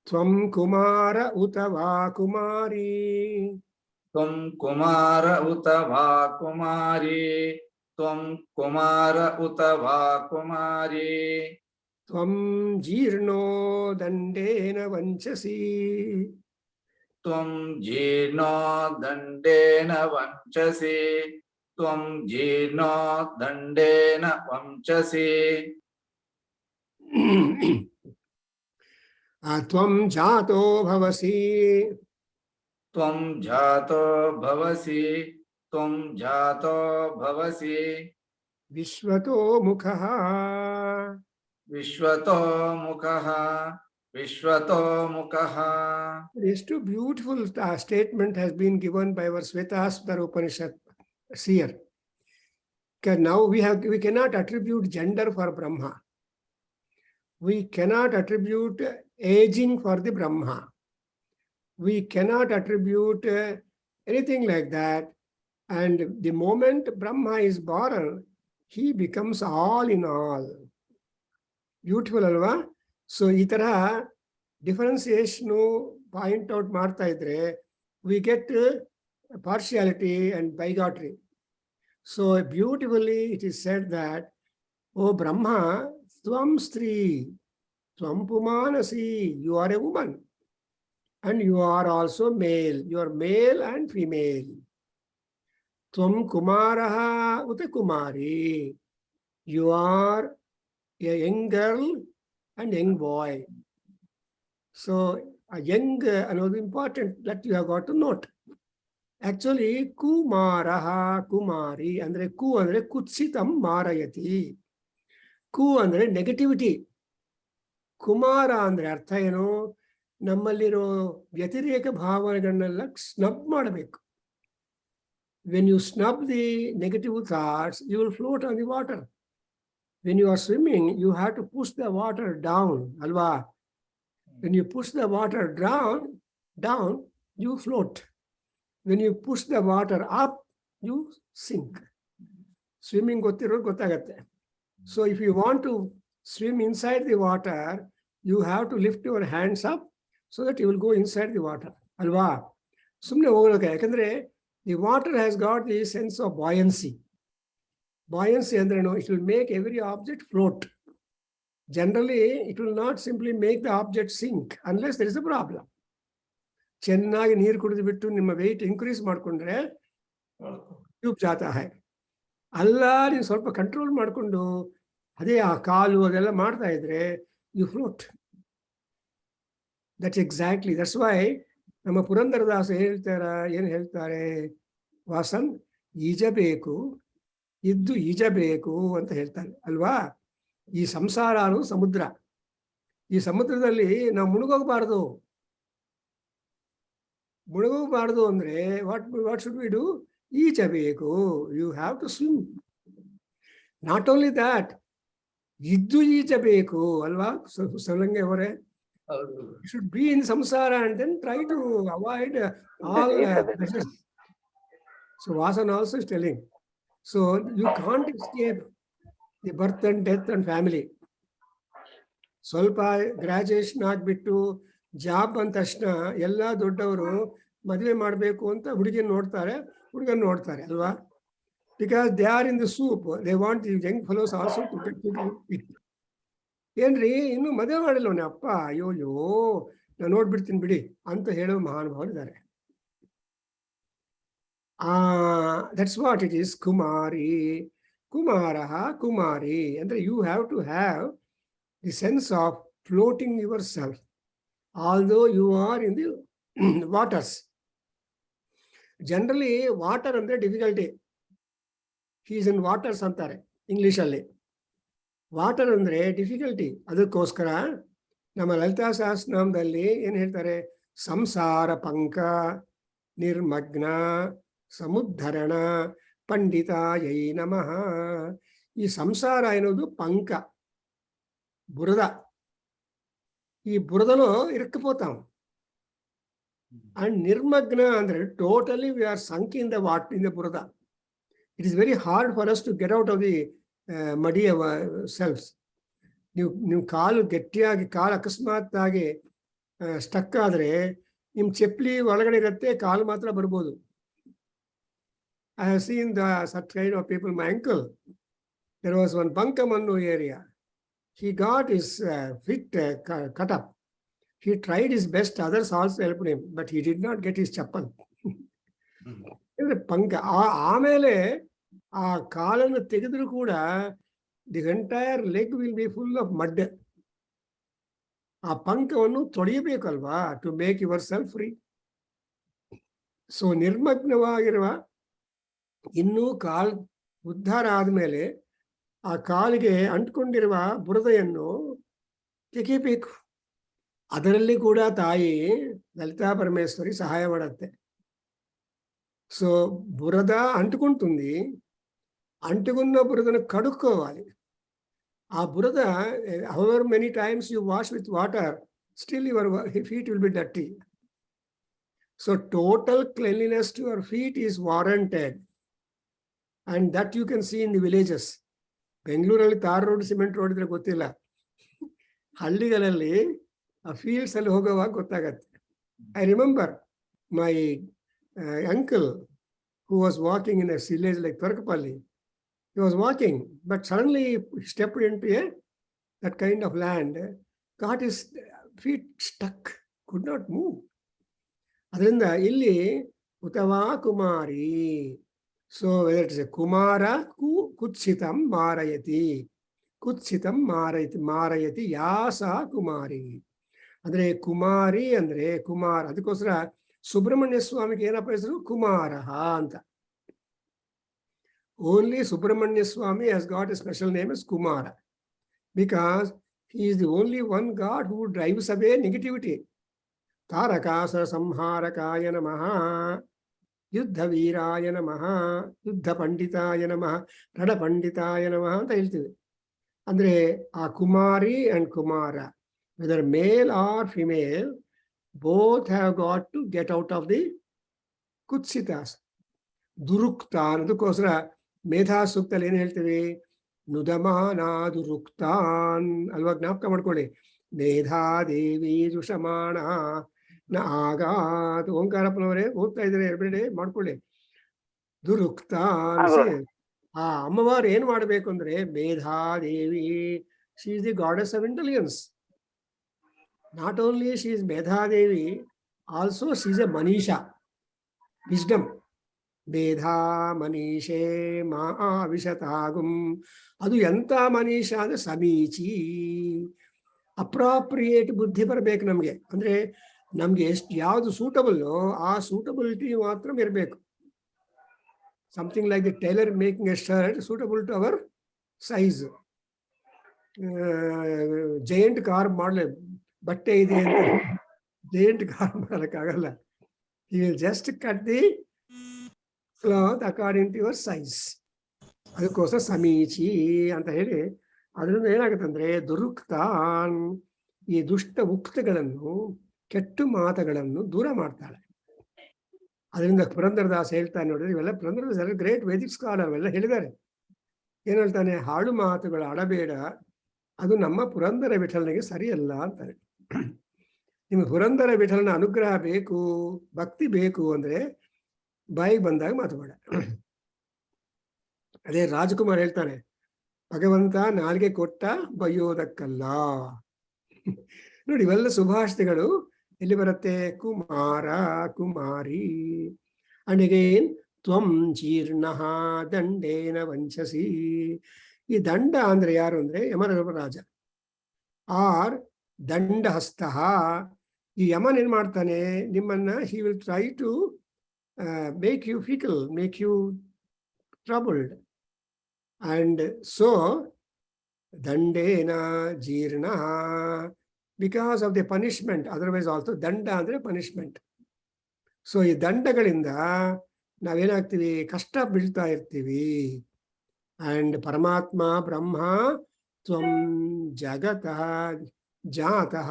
ತ್ವಂ ಕುಮಾರ ಉತ ವಾ ಕುಮಾರಿ. ತ್ವಂ ಕುಮಾರ ಉತ ವಾ ಕುಮಾರಿ. ತ್ವಂ ಕುಮಾರ ಉತ ವಾ ಕುಮಾರಿ. ತ್ವಂ ಜೀರ್ಣೋ ದಂಡೇನ ವಂಚಸಿ. ತ್ವಂ ಜೀರ್ಣೋ ದಂಡೇನ ವಂಚಸಿ. ತ್ವಂ ಜೀರ್ಣೋ ದಂಡೇನ ವಂಚಸಿ. ತ್ವಂ ಜಾತೋ ಭವಸಿ. ತ್ವಂ ಜಾತೋ ಭವಸಿ. ತ್ವಂ ಜಾತೋ ಭವಸಿ. ವಿಶ್ವತೋ ಮುಖಃ. ವಿಶ್ವತೋ ಮುಖಃ. ವಿಶ್ವತೋ ಮುಖಃ. ಎಷ್ಟು beautiful statement has been given by our Svetasvataropanishad seer. Now we cannot attribute gender for Brahma. We cannot attribute aging for the Brahma. We cannot attribute anything like that. And the moment Brahma is born, he becomes all in all. Beautiful alva? So ಈ ತರ differentiation point out ಮಾಡ್ತಾ ಇದ್ರೆ we get partiality and bigotry. So beautifully it is said that, O Brahma, Tvam Stri, Tvam Pumanasi, you are a woman. And you are also male. You are male and female. Tvam Kumaraha Uta Kumari. You are a young girl and young boy. So a young, another important that you have got to note. Actually, Kumaraha Kumari, andre ku andre kutsitam marayati. Ku andre negativity. Kumara andre artha eno, ನಮ್ಮಲ್ಲಿರೋ ವ್ಯತಿರೇಕ ಭಾವನೆಗಳನ್ನೆಲ್ಲ ಸ್ನಬ್ ಮಾಡಬೇಕು. When you snub the negative thoughts, you will float on the water. When you are swimming, you have to push the water down, alva. When you push the water down, you float. When you push the water up, you sink. Swimming gottagatte. So if you want to swim inside the water, you have to lift your hands up so that you will go inside the water. Alva. Sumne hogaloke yakandre the water has got the sense of buoyancy. Buoyancy andre it will make every object float. Generally, it will not simply make the object sink unless there is a problem. ಚೆನ್ನಾಗಿ ನೀರು ಕುಡಿದು ಬಿಟ್ಟು ನಿಮ್ಮ weight increase ಮಾಡಿಕೊಂಡ್ರೆ tube ಜಾತಾ high. ಅಲ್ಲ ನೀವು ಸ್ವಲ್ಪ control ಮಾಡಿಕೊಂಡು ಅದೇ ಆ ಕಾಲು ಅದೆಲ್ಲ ಮಾಡ್ತಾ ಇದ್ರೆ you float. That's exactly that's why ನಮ್ಮ ಪುರಂದರದಾಸ ಏನು ಹೇಳ್ತಾರೆ, ವಾಸನ್ ಈಜಬೇಕು, ಇದ್ದು ಈಜಬೇಕು ಅಂತ ಹೇಳ್ತಾರೆ ಅಲ್ವಾ. ಈ ಸಂಸಾರ ಅನ್ನೋದು ಸಮುದ್ರ. ಈ ಸಮುದ್ರದಲ್ಲಿ ನಾವು ಮುಳುಗೋಗಬಾರ್ದು. ಮುಳುಗೋಗಬಾರ್ದು ಅಂದ್ರೆ ವಾಟ್ ಶುಡ್ ವಿ ಡೂ? ಈಜಬೇಕು. You have to swim. Not only that, ಇದ್ದು ಈಜಬೇಕು ಅಲ್ವಾ ಸಲಂಗೆ ಅವರೇ. You should be in samsara and then try to avoid all pleasures. So Vasan also is telling. So you can't escape the birth and death and family. ಸ್ವಲ್ಪ graduation ಆಗ್ಬಿಟ್ಟು job ಅಂದ ತಕ್ಷಣ ಎಲ್ಲ ದೊಡ್ಡವರು ಮದುವೆ ಮಾಡಬೇಕು ಅಂತ ಹುಡುಗಿನ ನೋಡ್ತಾರೆ ಅಲ್ವಾ. Because they are in the soup, they want the young fellows also to get to it. ಏನ್ರಿ ಇನ್ನು ಮದುವೆ ಮಾಡಿಲ್ಲವನೇ ಅಪ್ಪ, ಅಯ್ಯೋ ನಾನು ನೋಡ್ಬಿಡ್ತೀನಿ ಬಿಡಿ ಅಂತ ಹೇಳೋ ಮಹಾನುಭಾವರಿದ್ದಾರೆ. ದಟ್ಸ್ ವಾಟ್ ಇಟ್ ಈಸ್ ಕುಮಾರಿ. ಕುಮಾರಃ ಕುಮಾರಿ ಅಂದ್ರೆ you have to have the sense of floating yourself although you are in the waters. Generally water ಅಂದ್ರೆ ಡಿಫಿಕಲ್ಟಿ. ಹೀಸ್ ಇನ್ ವಾಟರ್ಸ್ ಅಂತಾರೆ ಇಂಗ್ಲಿಷಲ್ಲಿ. ವಾಟರ್ ಅಂದ್ರೆ ಡಿಫಿಕಲ್ಟಿ. ಅದಕ್ಕೋಸ್ಕರ ನಮ್ಮ ಲಲಿತಾ ಸಹಸ್ರನಾಮದಲ್ಲಿ ಏನು ಹೇಳ್ತಾರೆ, ಸಂಸಾರ ಪಂಕ ನಿರ್ಮಗ್ನ ಸಮುದ್ಧರಣ ಪಂಡಿತಾಯೈ ನಮಃ. ಈ ಸಂಸಾರ ಎನ್ನುವುದು ಪಂಕ, ಬುರದ. ಈ ಬುರದలో ఇరుక్కుపోతాం. అండ్ నిర్మగ్న ಅಂದ್ರೆ totally we are sunk in the burada. It is very hard for us to get out of the muddy selves. ನೀವು ಕಾಲು ಗಟ್ಟಿಯಾಗಿ, ಕಾಲು ಅಕಸ್ಮಾತ್ ಆಗಿ ಸ್ಟಕ್ ಆದ್ರೆ ನಿಮ್ಮ ಚಪ್ಪಲಿ ಒಳಗಡೆ ಇರುತ್ತೆ, ಕಾಲು ಮಾತ್ರ ಬರ್ಬೋದು. I have seen such kind of people. My uncle, there was one Bankamannu area. He got his feet cut up. He tried his best, others also helped him, but he did not get his chappal. ಪಂಕ ಆಮೇಲೆ ಆ ಕಾಲನ್ನು ತೆಗೆದ್ರು ಕೂಡ the entire leg will be full of mud. ಆ ಪಂಕವನ್ನು ತೊಳೆಯಬೇಕಲ್ವಾ to make yourself free. So ನಿರ್ಮಗ್ನವಾಗಿರುವ ಇನ್ನೂ ಉದ್ಧಾರ ಆದ್ಮೇಲೆ ಆ ಕಾಲಿಗೆ ಅಂಟ್ಕೊಂಡಿರುವ ಬುರದೆಯನ್ನು ತೆಗೆಯಬೇಕು. ಅದರಲ್ಲಿ ಕೂಡ ತಾಯಿ ಲಲಿತಾ ಪರಮೇಶ್ವರಿ ಸಹಾಯ ಮಾಡುತ್ತೆ. సో బురద అంటుకుంటుంది, అంటుకున్న బురదను కడుక్కోవాలి. ఆ బురద however many times you wash with water, still your feet will be dirty. So total cleanliness to your feet is warranted, and that you can see in the villages. ಬೆಂಗಳೂರಲ್ಲಿ ತಾರ್ ರೋಡ್, ಸಿಮೆಂಟ್ ರೋಡ್ ಇದ್ರೆ ಗೊತ್ತಿಲ್ಲ, ಹಳ್ಳಿಗಳಲ್ಲಿ ಆ fields ಅಲ್ಲಿ ಹೋಗುವಾಗ ಗೊತ್ತಾಗತ್ತೆ. I remember my uncle who was walking in a village like Torkapalli. He was walking, but suddenly he stepped into that kind of land, got his feet stuck, could not move. Adrinda illi utava kumari. So whether it is a kumara, kutsitam marayati, kutsitam marayati yasa kumari. Andre kumari andre kumar. ಅದಕ್ಕೋಸ್ಕರ ಸುಬ್ರಹ್ಮಣ್ಯ ಸ್ವಾಮಿಗೆ ಏನಪ್ಪ ಹೆಸರು? ಕುಮಾರಃ ಅಂತ. Only Subrahmanya Swamy has got a special name is Kumara, because he is the only one God who drives away negativity. ತಾರಕಾಸುರ ಸಂಹಾರಕಾಯ ನಮಃ, ಯುದ್ಧ ವೀರಾಯ ನಮಃ, ಯುದ್ಧ ಪಂಡಿತಾಯ ನಮಃ, ರಣ ಪಂಡಿತಾಯ ನಮಃ ಅಂತ ಹೇಳ್ತೀವಿ. ಅಂದ್ರೆ ಆ Kumari and Kumara, whether male or female, both have got to get out of the ಕುತ್ಸಿತಾಸ್. ದುರುಕ್ತ ಅನ್ನೋದಕ್ಕೋಸ್ಕರ ಮೇಧಾ ಸೂಕ್ತಲ್ಲಿ ಏನು ಹೇಳ್ತೀವಿ? ನುದಮಾನಾದುರುಕ್ತಾನ್ ಅಲ್ವಾ, ಜ್ಞಾಪಕ ಮಾಡ್ಕೊಳ್ಳಿ. ಮೇಧಾದೇವಿ ದುಷಮಾಣ ನ ಆಗಾತ್. ಓಂಕಾರಪ್ಪನವರೇ ಓದ್ತಾ ಇದ್ದಾರೆ ಎವ್ರಿಡೇ, ಮಾಡ್ಕೊಳ್ಳಿ. ದುರುಕ್ತಾನ್. ಆ ಅಮ್ಮವಾರು ಏನ್ ಮಾಡ್ಬೇಕು ಅಂದ್ರೆ, Medhadevi, she is the goddess of intelligence. Not only she is Medhadevi, also she is a manisha, wisdom. ಮೇಧಾ ಮನೀಷೇ ಮಾ ವಿಶತಾಗುಂ. ಅದು ಎಂತ ಮನೀಷ ಅಂದ್ರೆ ಸಮೀಚಿ, ಅಪ್ರಾಪ್ರಿಯೇಟ್ ಬುದ್ಧಿ ಬರಬೇಕು ನಮ್ಗೆ. ಅಂದ್ರೆ ನಮ್ಗೆ ಎಷ್ಟು ಯಾವುದು ಸೂಟಬಲ್ ಆ ಸೂಟಬಿಲಿಟಿ ಮಾತ್ರ ಇರಬೇಕು. Something like the tailor making a shirt suitable to our size. ಜೈಂಟ್ ಕಾರ್ ಮಾಡಲೆ, ಬಟ್ಟೆ ಇದೆ ಅಂತ ಜೈಂಟ್ ಕಾರ್ ಮಾಡಕ್ಕಾಗಲ್ಲ. You will just cut the cloth according to your size. ಅದಕ್ಕೋಸ್ಕರ ಸಮೀಚಿ ಅಂತ ಹೇಳಿ, ಅದರಿಂದ ಏನಾಗುತ್ತಂದ್ರೆ ದುರುಕ್ತಾನ್, ಈ ದುಷ್ಟ ಉಕ್ತಗಳನ್ನು, ಕೆಟ್ಟು ಮಾತುಗಳನ್ನು ದೂರ ಮಾಡ್ತಾಳೆ. ಅದರಿಂದ ಪುರಂದರದಾಸ್ ಹೇಳ್ತಾನೆ ನೋಡಿದ್ರೆ, ಇವೆಲ್ಲ ಪುರಂದರದಾಸ್ ಗ್ರೇಟ್ ವೇದಿಕ್ ಸ್ಕಾಲರ್, ಅವೆಲ್ಲ ಹೇಳಿದ್ದಾರೆ. ಏನ್ ಹೇಳ್ತಾನೆ? ಹಾಳು ಮಾತುಗಳು ಆಡಬೇಡ, ಅದು ನಮ್ಮ ಪುರಂದರ ವಿಠಲನಿಗೆ ಸರಿಯಲ್ಲ ಅಂತಾನೆ. ನಿಮ್ಗೆ ಪುರಂದರ ವಿಠಲನ ಅನುಗ್ರಹ ಬೇಕು, ಭಕ್ತಿ ಬೇಕು ಅಂದ್ರೆ ಬಾಯಿಗೆ ಬಂದಾಗ ಮಾತುಬೇಡ. ಅದೇ ರಾಜಕುಮಾರ್ ಹೇಳ್ತಾನೆ, ಭಗವಂತ ನಾಲ್ಗೆ ಕೊಟ್ಟ ಬಯ್ಯೋದಕ್ಕಲ್ಲ. ನೋಡಿ, ಇವೆಲ್ಲ ಸುಭಾಷಿತಗಳು ಎಲ್ಲಿ ಬರುತ್ತೆ? ಕುಮಾರ, ಕುಮಾರಿ. ಅಂಡ್ ಅಗೇನ್ ತ್ವಂ ಜೀರ್ಣ ದಂಡೇನ ವಂಚಸಿ. ಈ ದಂಡ ಅಂದ್ರೆ ಯಾರು ಅಂದ್ರೆ ಯಮಧರ್ಮರಾಜ, ಆರ್ ದಂಡಹಸ್ತ. ಈ ಯಮನ್ ಏನ್ ಮಾಡ್ತಾನೆ? ನಿಮ್ಮನ್ನ he will try to make you fickle, make you troubled. And so dandena jeerna, because of the punishment. Otherwise also danda andre punishment. So ಈ ದಂಡಗಳಿಂದ ನಾವೇನಾಗ್ತೀವಿ? ಕಷ್ಟ ಬೀಳ್ತಾ ಇರ್ತೀವಿ. ಅಂಡ್ ಪರಮಾತ್ಮ ಬ್ರಹ್ಮ ತ್ವಂ ಜಗತಃ ಜಾತಃ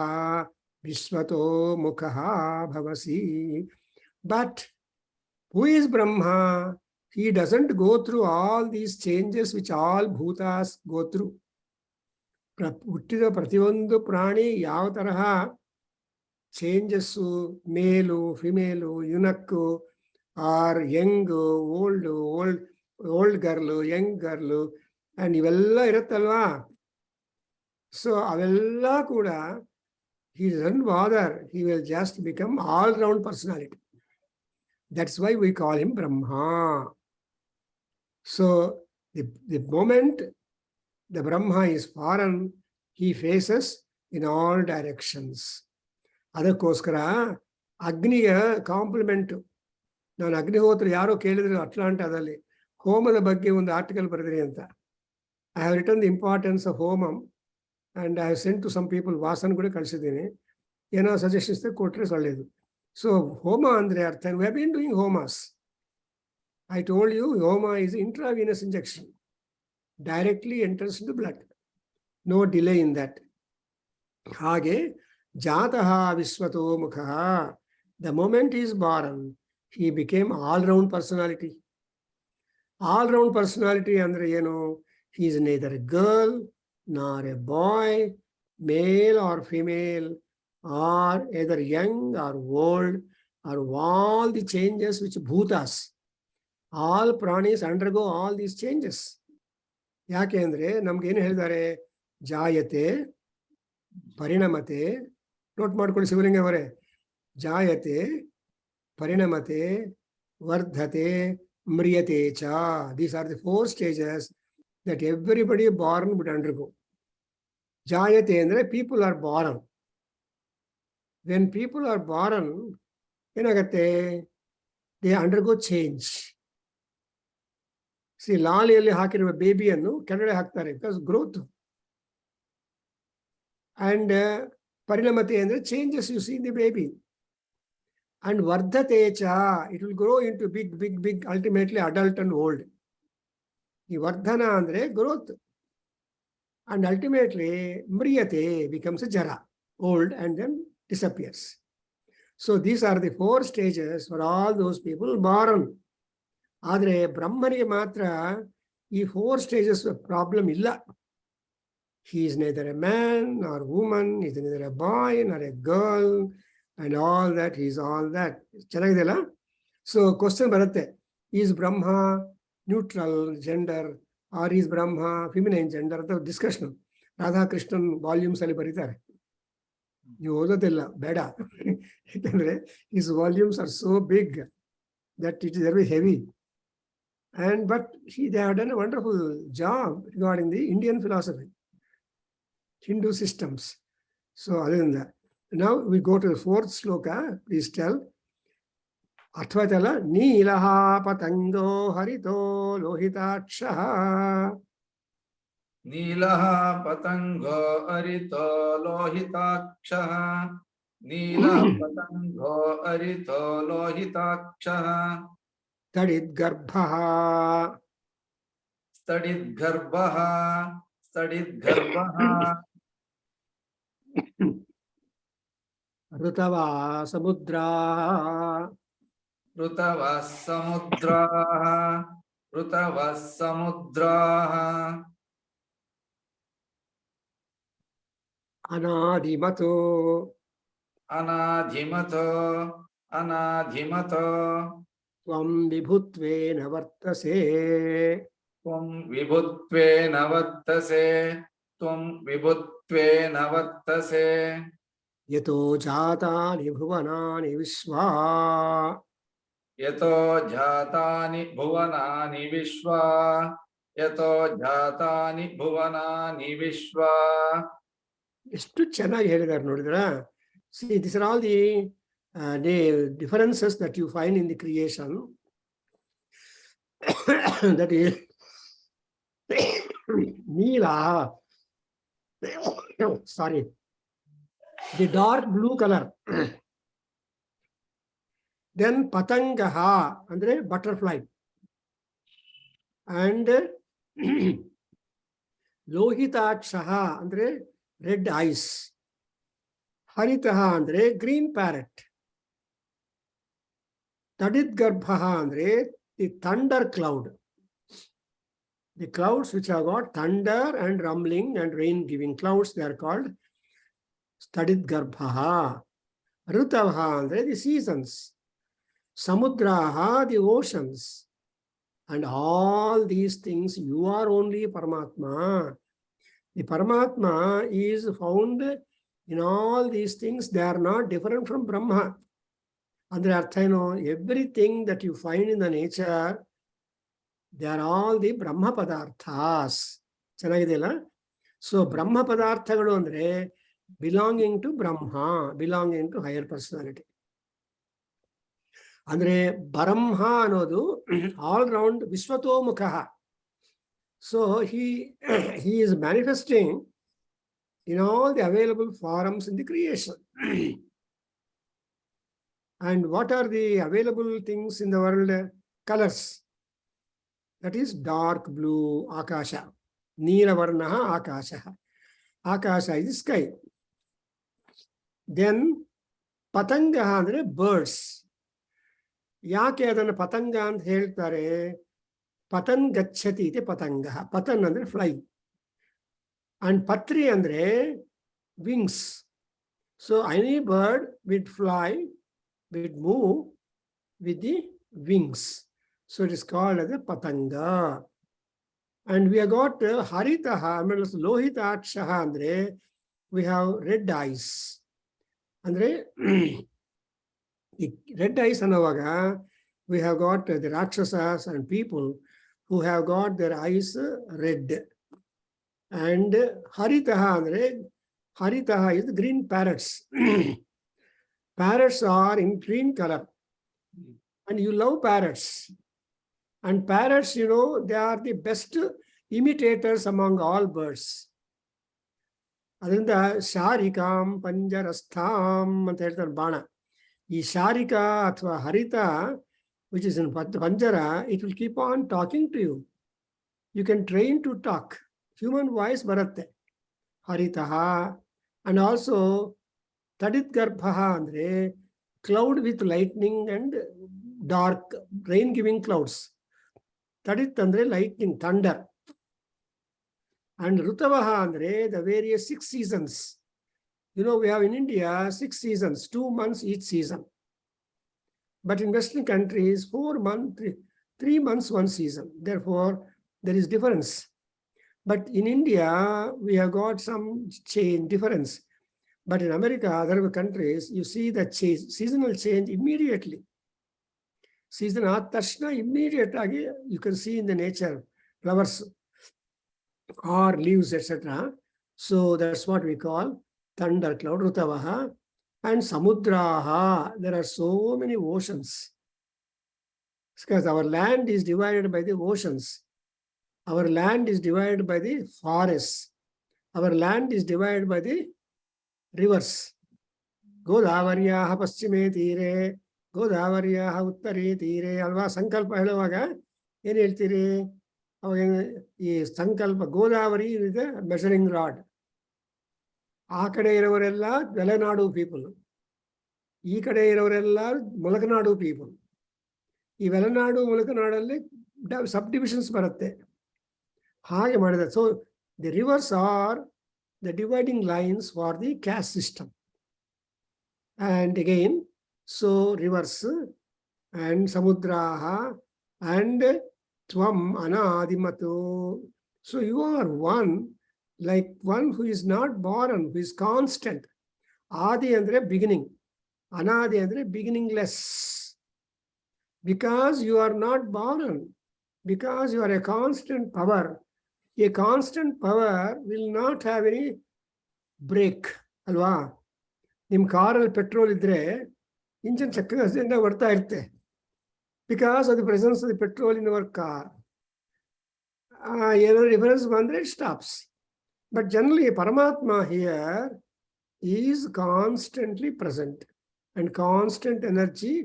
ವಿಶ್ವತೋ ಮುಖಃ ಭವಸಿ. But who is Brahma? He doesn't go through all these changes which all bhutas go through. ಹುಟ್ಟಿದ ಪ್ರತಿಯೊಂದು ಪ್ರಾಣಿ ಯಾವ ತರಹ changes, male, female, eunuch, or young, old girl, young girl, and ಇವೆಲ್ಲ ಇರುತ್ತಲ್ವಾ. ಸೊ ಅವೆಲ್ಲ ಕೂಡ he doesn't bother. He will just become all-round personality. That's why we call him Brahma. So the moment the Brahma is foreign, he faces in all directions. ಅದಕ್ಕೋಸ್ಕರ ಅಗ್ನಿಯ compliment. ನಾನು ಅಗ್ನಿಹೋತ್ರ ಯಾರೋ ಕೇಳಿದ್ರು ಅಟ್ಲಾಂಟಾದಲ್ಲಿ ಹೋಮದ ಬಗ್ಗೆ ಒಂದು ಆರ್ಟಿಕಲ್ ಬರೆದ್ರಿ ಅಂತ. I have written the importance of homam and I have sent to some people. Vasan ಕೂಡ ಕಳಿಸಿದ್ದೀನಿ. ಏನೋ ಸಜೆಷನ್ಸ್ ಕೊಟ್ಟರೆ ಒಳ್ಳೆಯದು. ಸೊ ಹೋಮ ಅಂದ್ರೆ ಅರ್ಥ, we have been doing homas. I told you homa is intravenous injection, directly enters into blood, no delay in that. ಹಾಗೆ ಜಾತಃ ವಿಶ್ವತೋ ಮುಖಃ, the moment he is born he became all-round personality. All-round personality ಅಂದ್ರೆ ಏನು? He is neither a girl nor a boy, male or female, or either young or old, or all the changes which bhutas, all ಪ್ರಾಣೀಸ್ undergo all these changes. ಯಾಕೆ ಅಂದ್ರೆ ನಮ್ಗೆ ಏನು ಹೇಳಿದ್ದಾರೆ? ಜಾಯತೆ, ಪರಿಣಮತೆ. Note ಮಾಡ್ಕೊಳ್ಳಿ ಶಿವಲಿಂಗ ಅವರೇ. ಜಾಯತೆ, ಪರಿಣಮತೆ, ವರ್ಧತೆ, ಮ್ರಿಯತೆ ಚ. These are the 4 stages that everybody born would undergo. ಜಾಯತೆ ಅಂದ್ರೆ people are born. When people are born ಏನಾಗತ್ತೆ? They undergo change. ಲಾಲಿಯಲ್ಲಿ ಹಾಕಿರುವ ಬೇಬಿಯನ್ನು ಕೆಳಗಡೆ ಹಾಕ್ತಾರೆ, ಬಿಕಾಸ್ ಗ್ರೋತ್. ಅಂಡ್ ಪರಿಣಮತೆ ಅಂದ್ರೆ changes you see the baby. And vardhatecha, it will grow into big, ultimately adult and old. The vardhana andre growth. And ultimately, mriyate becomes a jara, old, and then disappears. So these are the 4 stages for all those people born. Adre Brahmaniಗೆ ಮಾತ್ರ ಈ 4 stages problem ಇಲ್ಲ. He is neither a man nor woman, he is neither a boy nor a girl, and all that, he is all that. ಚೆನ್ನಾಗಿದೆಯಲ್ಲ? So question ಬರುತ್ತೆ, is Brahma neutral gender or is Brahma feminine gender ಅಂತ discussion Radhakrishnan volumes ಅಲ್ಲಿ ಬರೀತಾರೆ. ನೀವು ಓದೋದಿಲ್ಲ, ಬೇಡ. ಯಾಕಂದ್ರೆ his volumes are so big that it is very heavy. But they have done a wonderful job regarding the Indian philosophy, Hindu systems. So other than that, now we go to the 4th sloka. Please tell. Atvatala Neelaha Patango Harito Lohitakshaha. Neelaha Patango Harito Lohitakshaha. Neelaha Patango Harito Lohitakshaha. Stadid Garbhaha. Stadid Garbhaha. Stadid Garbhaha. Rutava Samudra. Rutava Samudraha. Rutava Samudraha. Anadimato. Anadhimato. Anadhimato. Tvam vibhutvena vartase. Tvam vibhutvena vartase. Tvam vibhutvena vartase. Yato jatani bhuvanani vishva. Yato jatani bhuvanani vishva. Yato jatani bhuvanani vishva. ಎಷ್ಟು ಚೆನ್ನಾಗಿ ಹೇಳಿದ್ದಾರೆ ನೋಡಿದ್ರ. See, these are all the differences that you find in the creation. That is Neela. Sorry. The dark blue color. Then Patangaha, andre butterfly. And Lohitakshaha, andre red eyes. Haritaha andre green parrot. Tadid Garbhaha andre the thunder cloud. The clouds which have got thunder and rumbling and rain giving clouds, they are called Stadid Garbhaha. Rutavaha andre the seasons. Samudraha the oceans. And all these things, you are only Paramatma. The Paramatma is found in all these things. They are not different from Brahma. Andre artha eno, everything that you find in the nature, they are all the Brahma Padarthas. ಚೆನ್ನಾಗಿದೆಯಲ್ಲ? So Brahma Padarthagalu andre belonging to Brahma, belonging to higher personality. ಅಂದ್ರೆ ಬ್ರಹ್ಮ ಅನ್ನೋದು all round ವಿಶ್ವತೋಮುಖ. So he is manifesting in all the available forms in the creation. And what are the available things in the world? Colors. That is dark blue, akasha. Neela varnaha akasha. Akasha is sky. Then patanga andre birds. ಯಾಕೆ ಅದನ್ನು ಪತಂಗ ಅಂತ ಹೇಳ್ತಾರೆ? ಪತನ್ ಗಚ್ಚತಿ ಇದೆ ಪತಂಗ. ಪತನ್ ಅಂದ್ರೆ fly. And ಪತ್ರಿ ಅಂದ್ರೆ wings. So any bird we'd fly, we'd move with the wings. So it is called as a ಪತಂಗ. ಅಂಡ್ ವಿ ಹ್ಯಾವ್ ಗಾಟ್ ಹರಿತಃ, ಆಮೇಲೆ ಲೋಹಿತಾಕ್ಷಃ ಅಂದ್ರೆ ವಿ ಹ್ಯಾವ್ ರೆಡ್ ಐಸ್. ಅಂದ್ರೆ red eyes ಅನ್ನುವಾಗ we have got the Rakshasas and people who have got their eyes red. And Haritaha andre, Haritaha is the green parrots. Parrots are in green color. And you love parrots. And parrots, you know, they are the best imitators among all birds. ಅದರಿಂದ ಶಾರಿಕಾಂ ಪಂಜರಸ್ಥಾಂ ಅಂತ ಹೇಳ್ತಾರೆ ಬಾಣ. ಈ ಶಾರಿಕ ಅಥವಾ ಹರಿತ, which is in Panjara, it will keep on talking to you. You can train to talk. Human voice baratte. Haritaha. And also, Tadit Garbhaha andre, cloud with lightning and dark, rain-giving clouds. Tadit andre lightning, thunder. And Rutavaha andre, the various 6 seasons. You know, we have in India 6 seasons, 2 months each season. But in Western countries, 4 months, 3 months, 1 season. Therefore, there is difference. But in India, we have got some change, difference. But in America, other countries, you see the change, seasonal change immediately. Season tashna, immediately, you can see in the nature, flowers or leaves, etc. So that's what we call thunder cloud, Rutavaha. And Samudraha, there are so many oceans. Because our land is divided by the oceans. Our land is divided by the forests. Our land is divided by the rivers. Godavaryaha paschime ತೀರೆ, ಗೋದಾವರಿಯಾಹ ಉತ್ತರೆ ತೀರೆ ಅಲ್ವಾ? ಸಂಕಲ್ಪ ಹೇಳುವಾಗ ಏನು ಹೇಳ್ತೀರಿ? ಅವಾಗ ಈ ಸಂಕಲ್ಪ ಗೋದಾವರಿ ಇದೆ measuring rod. ಆ ಕಡೆ ಇರೋರೆಲ್ಲ ವೆಲೆನಾಡು ಪೀಪಲ್, ಈ ಕಡೆ ಇರೋರೆಲ್ಲ ಮುಲಕನಾಡು ಪೀಪಲ್. ಈ ವೆಲೆನಾಡು ಮುಲಕನಾಡಲ್ಲಿ ಸಬ್ ಡಿವಿಷನ್ಸ್ ಬರುತ್ತೆ. ಹಾಗೆ ಮಾಡಿದೆ. So the reverse are the dividing lines for the caste system. And again, so rivers and samudraha and tvam anadimatu. So you are one, like one who is not born, who is constant. Adi andre beginning, anadi andre beginningless. Because you are not born, because you are a constant power. A constant power will not have any break, alwa? ನಿಮ್ಮ ಕಾರಲ್ಲಿ petrol ಇದ್ರೆ engine ಚಕ್ರಿಂದ ಬರ್ತಾ ಇರುತ್ತೆ, because of the presence of the petrol in our car. ಏನಾದ್ರು difference ಬಂದ್ರೆ it stops. But generally Paramatma here is constantly present and constant energy,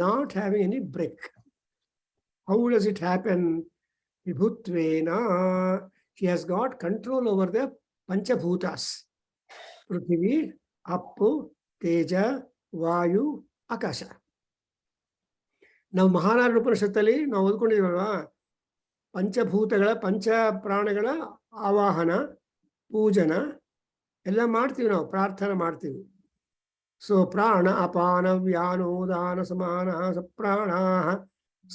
not having any break. How does it happen? ವಿಭುತ್ವೇನ, he has got control over the ಪಂಚಭೂತಾಸ್. ಪೃಥ್ವಿ, ಅಪ್ಪು, ತೇಜ, ವಾಯು, ಆಕಾಶ. ನಾವು ಮಹಾನಾರಾಯಣ ಉಪನಿಷತ್ತಲ್ಲಿ ನಾವು ಓದ್ಕೊಂಡಿದ್ದೀವಲ್ವಾ, ಪಂಚಭೂತಗಳ ಪಂಚ ಪ್ರಾಣಗಳ ಆವಾಹನ, ಪೂಜನ ಎಲ್ಲ ಮಾಡ್ತೀವಿ, ನಾವು ಪ್ರಾರ್ಥನೆ ಮಾಡ್ತೀವಿ. ಸೊ ಪ್ರಾಣ ಅಪಾನ ವ್ಯಾನೋದಾನ ಸಮಾನ ಸಪ್ರಾಣ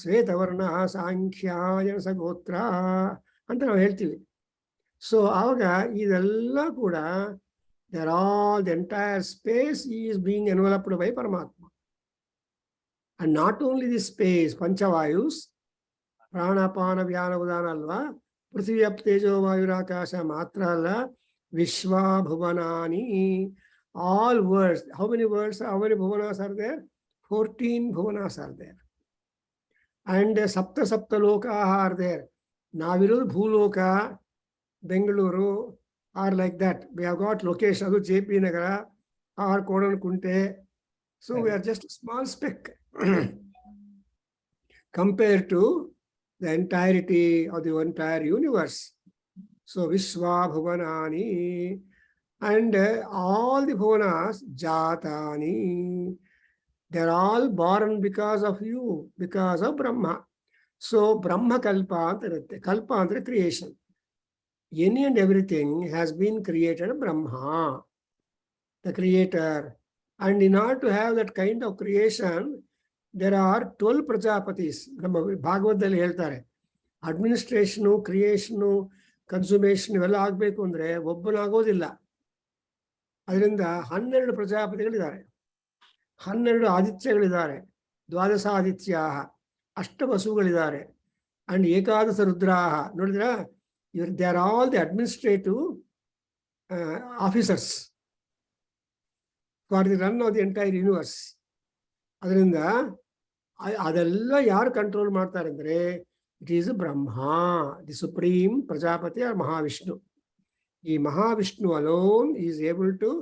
ಶ್ವೇತವರ್ಣ ಸಾಂಖ್ಯಾಯನ ಸಗೋತ್ರ ಅಂತ ನಾವು ಹೇಳ್ತೀವಿ. ಸೊ ಆವಾಗ ಇದೆಲ್ಲ ಕೂಡ the entire space is being enveloped by Paramatma. And not only this space, Panchavayus, Prana, Pana, Vyana, Udana, Alva, Prithvi, Ap, Tejo, Vayurakasha, Matra, Alla, Vishwa, Bhuvanani, all words. How many words, how many Bhuvanas are there? 14 Bhuvanas are there. And Sapta Sapta Loka are there. Naviru, Bhuloka, Bengaluru, are like that. We have got location, JP Nagara or Kodan Kunte. So we are just a small speck compared to the entirety of the entire universe. So Vishwa Bhuvanani, and all the Bhuvanas, Jatani, they're all born because of you, because of Brahma. So Brahma Kalpa, Kalpa andre creation. Any and everything has been created Brahma, the creator. And in order to have that kind of creation, there are 12 Prajapatis. ನಮ್ಮ ಭಾಗವತದಲ್ಲಿ ಹೇಳ್ತಾರೆ, administration, ಕ್ರಿಯೇಷನು, ಕನ್ಸುಮೇಷನ್ ಇವೆಲ್ಲ ಆಗಬೇಕು ಅಂದರೆ ಒಬ್ಬನಾಗೋದಿಲ್ಲ. ಅದರಿಂದ 12 ಪ್ರಜಾಪತಿಗಳಿದ್ದಾರೆ, 12 ಆದಿತ್ಯಗಳಿದ್ದಾರೆ, ದ್ವಾದಶ Aditya, ಅಷ್ಟವಸುಗಳಿದ್ದಾರೆ, and ಏಕಾದಶ ರುದ್ರಾಹ. ನೋಡಿದ್ರ, they are all the administrative officers for the run of the entire universe. ಅದರಿಂದ ಅದೆಲ್ಲ ಯಾರು ಕಂಟ್ರೋಲ್ ಮಾಡ್ತಾರೆ ಅಂದರೆ it is Brahma, the supreme Prajapati or Mahavishnu. ಈ Mahavishnu alone is able to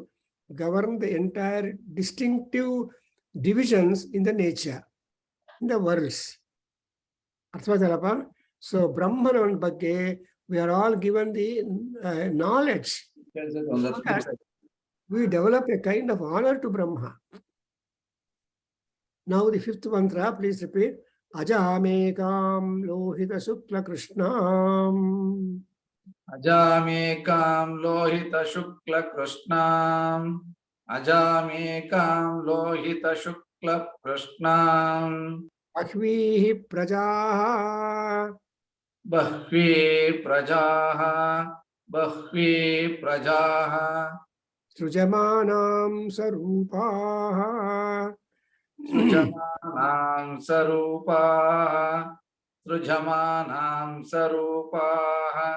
govern the entire distinctive divisions in the nature, in the worlds. So Brahman Bagge, we are all given the knowledge. So that we develop a kind of honor to Brahma. Now the fifth mantra, please repeat. Ajamekam lohita shukla krishnam. Ajamekam lohita shukla krishnam. Ajamekam lohita shukla krishnam. Bahvihi prajaha. Bahvi prajaha. Bahvi prajaha. Srujamanam sarupaha. Srujamanam sarupaha. Srujamanam sarupaha.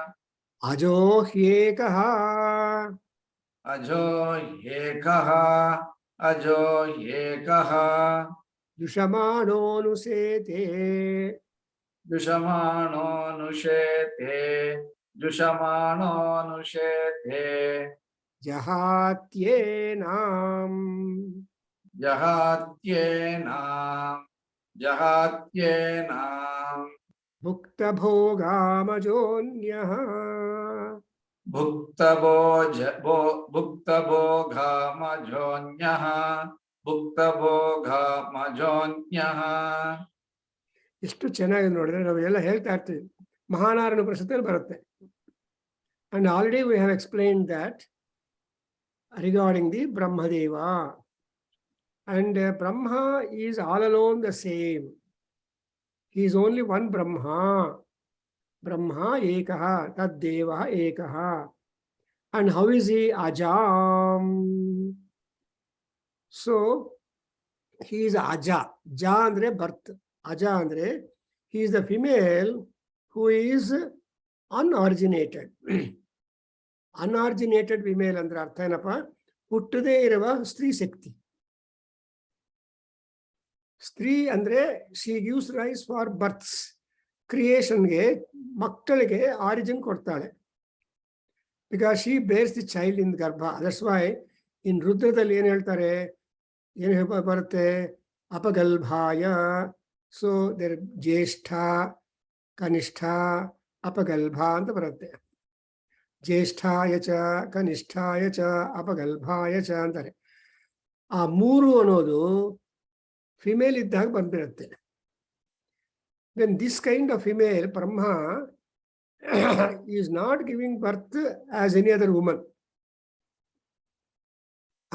Ajo hyekaha. Ajo yekaha. Ajo yekaha. Dushamano nusete. Dushamano nushete. Dushamano nushete. Jahatyenam. Jahatyenam. Jahatyenam. Bhukta bhogamajonyah. Bhukta bhogha majonyaha. Bhukta bhogha majonyaha. ಎಷ್ಟು ಚೆನ್ನಾಗಿ ನೋಡಿದ್ರೆ ನಾವೆಲ್ಲ ಹೇಳ್ತಾ ಇರ್ತೀವಿ ಮಹಾನಾರಾಯಣ ಉಪನಿಷತ್ತಲ್ಲಿ ಬರುತ್ತೆ. And already we have explained that regarding the Brahmadeva. And Brahma is all alone the same. He is only one Brahma. Brahma ekaha, tad deva ekaha. And how is he? Ajam. So he is Aja. Ja andre birth. Aja andre, he is the female who is unoriginated. Unoriginated female andre artha ಏನಪ್ಪ? ಹುಟ್ಟದೇ ಇರುವ ಸ್ತ್ರೀ ಶಕ್ತಿ. ಸ್ತ್ರೀ ಅಂದ್ರೆ she gives rise for births. ಕ್ರಿಯೇಷನ್ಗೆ ಮಕ್ಕಳಿಗೆ origin ಕೊಡ್ತಾಳೆ. Because she bears the child in ಗರ್ಭ. That's why in ರುದ್ರದಲ್ಲಿ ಏನು ಹೇಳ್ತಾರೆ? ಏನು ಬರುತ್ತೆ? ಅಪಗಲ್ಭಾಯ. So there ಜ್ಯೇಷ್ಠ, ಕನಿಷ್ಠ, ಅಪಗಲ್ಭ ಅಂತ ಬರುತ್ತೆ. ಜ್ಯೇಷ್ಠಾಯ ಚ, ಕನಿಷ್ಠಾಯ ಚ, ಅಪಗಲ್ಭಾಯ ಚ ಅಂತಾರೆ. ಆ ಮೂರು ಅನ್ನೋದು ಫಿಮೇಲ್ ಇದ್ದಾಗ ಬಂದ್ಬಿಡುತ್ತೆ. Then this kind of female, Brahma, is not giving birth as any other woman.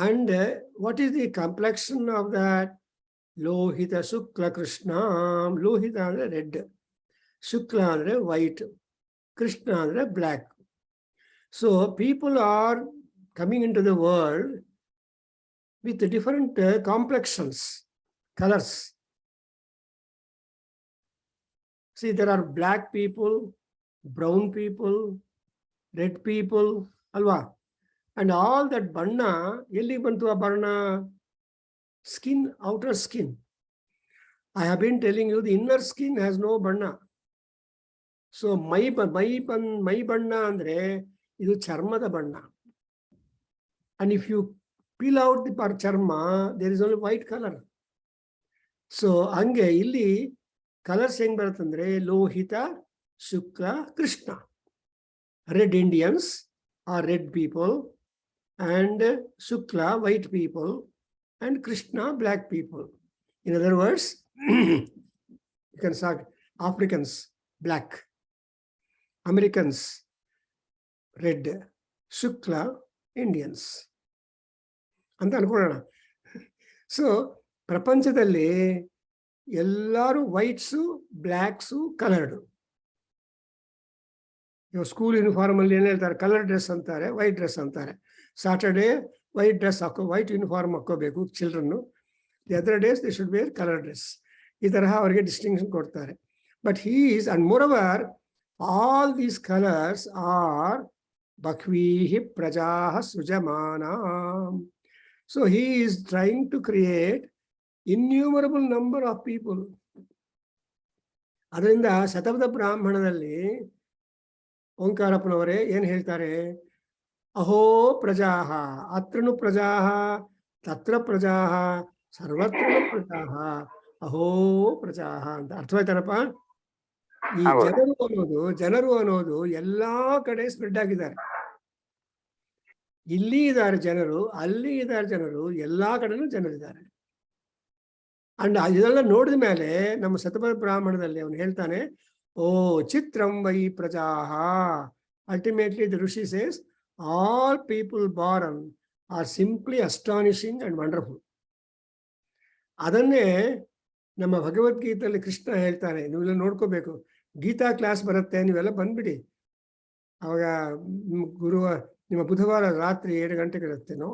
And what is the complexion of that? Lohita Shukla Krishna. Lohita andre red. Shukla andre white. Krishna andre black. So people are coming into the world with different complexions, colors. See, there are black people, brown people, red people, alwa. And all that banna, yelli bantu a barna, skin, outer skin. I have been telling you the inner skin has no banna. So my banna andre, idu charmada banna. And if you peel out the charma, there is only white color. So ange illi colors ಹೆಂಗ್ ಬರುತ್ತಂದ್ರೆ ಲೋಹಿತ, ಶುಕ್ಲ, Krishna. Red Indians are red people, and Shukla white people, and Krishna black people. In other words, you can say Africans black, Americans red, Shukla Indians ಅಂತ ಅನ್ಕೊಳ್ಳೋಣ. So ಪ್ರಪಂಚದಲ್ಲಿ ಎಲ್ಲರೂ ವೈಟ್ಸು, ಬ್ಲ್ಯಾಕ್ಸು, ಕಲರ್ಡು. ಇವಾಗ school uniform ಅಲ್ಲಿ ಏನು ಹೇಳ್ತಾರೆ? Colour dress ಅಂತಾರೆ, white dress ಅಂತಾರೆ. Saturday white dress white uniform ಹಾಕೋಬೇಕು children. The other days they should wear colour dress. ಈ ತರಹ ಅವರಿಗೆ ಡಿಸ್ಟಿಂಕ್ಷನ್ ಕೊಡ್ತಾರೆ. But he is, and moreover all these colours are ಬಹ್ವೀಹಿ ಪ್ರಜಾಃ ಸೃಜಮಾನಾಂ. So he is trying to create innumerable number of people. ಅದರಿಂದ ಶತಪಥ ಬ್ರಾಹ್ಮಣದಲ್ಲಿ ಓಂಕಾರಪ್ಪನವರೇ ಏನು ಹೇಳ್ತಾರೆ? ಅಹೋ ಪ್ರಜಾಃ, ಅತ್ರನು ಪ್ರಜಾಃ, ತತ್ರ ಪ್ರಜಾಃ, ಸರ್ವತ್ರ ಪ್ರಜಾಹ ಅಹೋ ಪ್ರಜಾಹ ಅಂತ ಅರ್ಥವಾಯ್ತಾರಪ್ಪ. ಈ ಜನರು ಅನ್ನೋದು ಎಲ್ಲಾ ಕಡೆ ಸ್ಪ್ರೆಡ್ ಆಗಿದ್ದಾರೆ. ಇಲ್ಲಿ ಇದ್ದಾರೆ ಜನರು, ಅಲ್ಲಿ ಇದ್ದಾರೆ ಜನರು, ಎಲ್ಲಾ ಕಡೆನೂ ಜನರಿದ್ದಾರೆ. ಅಂಡ್ ಇದೆಲ್ಲ ನೋಡಿದ ಮೇಲೆ ನಮ್ಮ ಶತಪಥ ಬ್ರಾಹ್ಮಣದಲ್ಲಿ ಅವನು ಹೇಳ್ತಾನೆ, ಓ ಚಿತ್ರಂ ವೈ ಪ್ರಜಾಹ. Ultimately the rishi says all people born are simply astonishing and wonderful. ಅದನ್ನೇ ನಮ್ಮ ಭಗವದ್ಗೀತೆಯಲ್ಲಿ ಕೃಷ್ಣ ಹೇಳ್ತಾನೆ, ನೀವೆಲ್ಲ ನೋಡ್ಕೋಬೇಕು. ಗೀತಾ ಕ್ಲಾಸ್ ಬರುತ್ತೆ, ನೀವೆಲ್ಲ ಬಂದ್ಬಿಡಿ. ಅವಾಗ ನಿಮ್ಮ ಬುಧವಾರ ರಾತ್ರಿ 7 ಗಂಟೆಗೆ ಇರುತ್ತೇನೋ.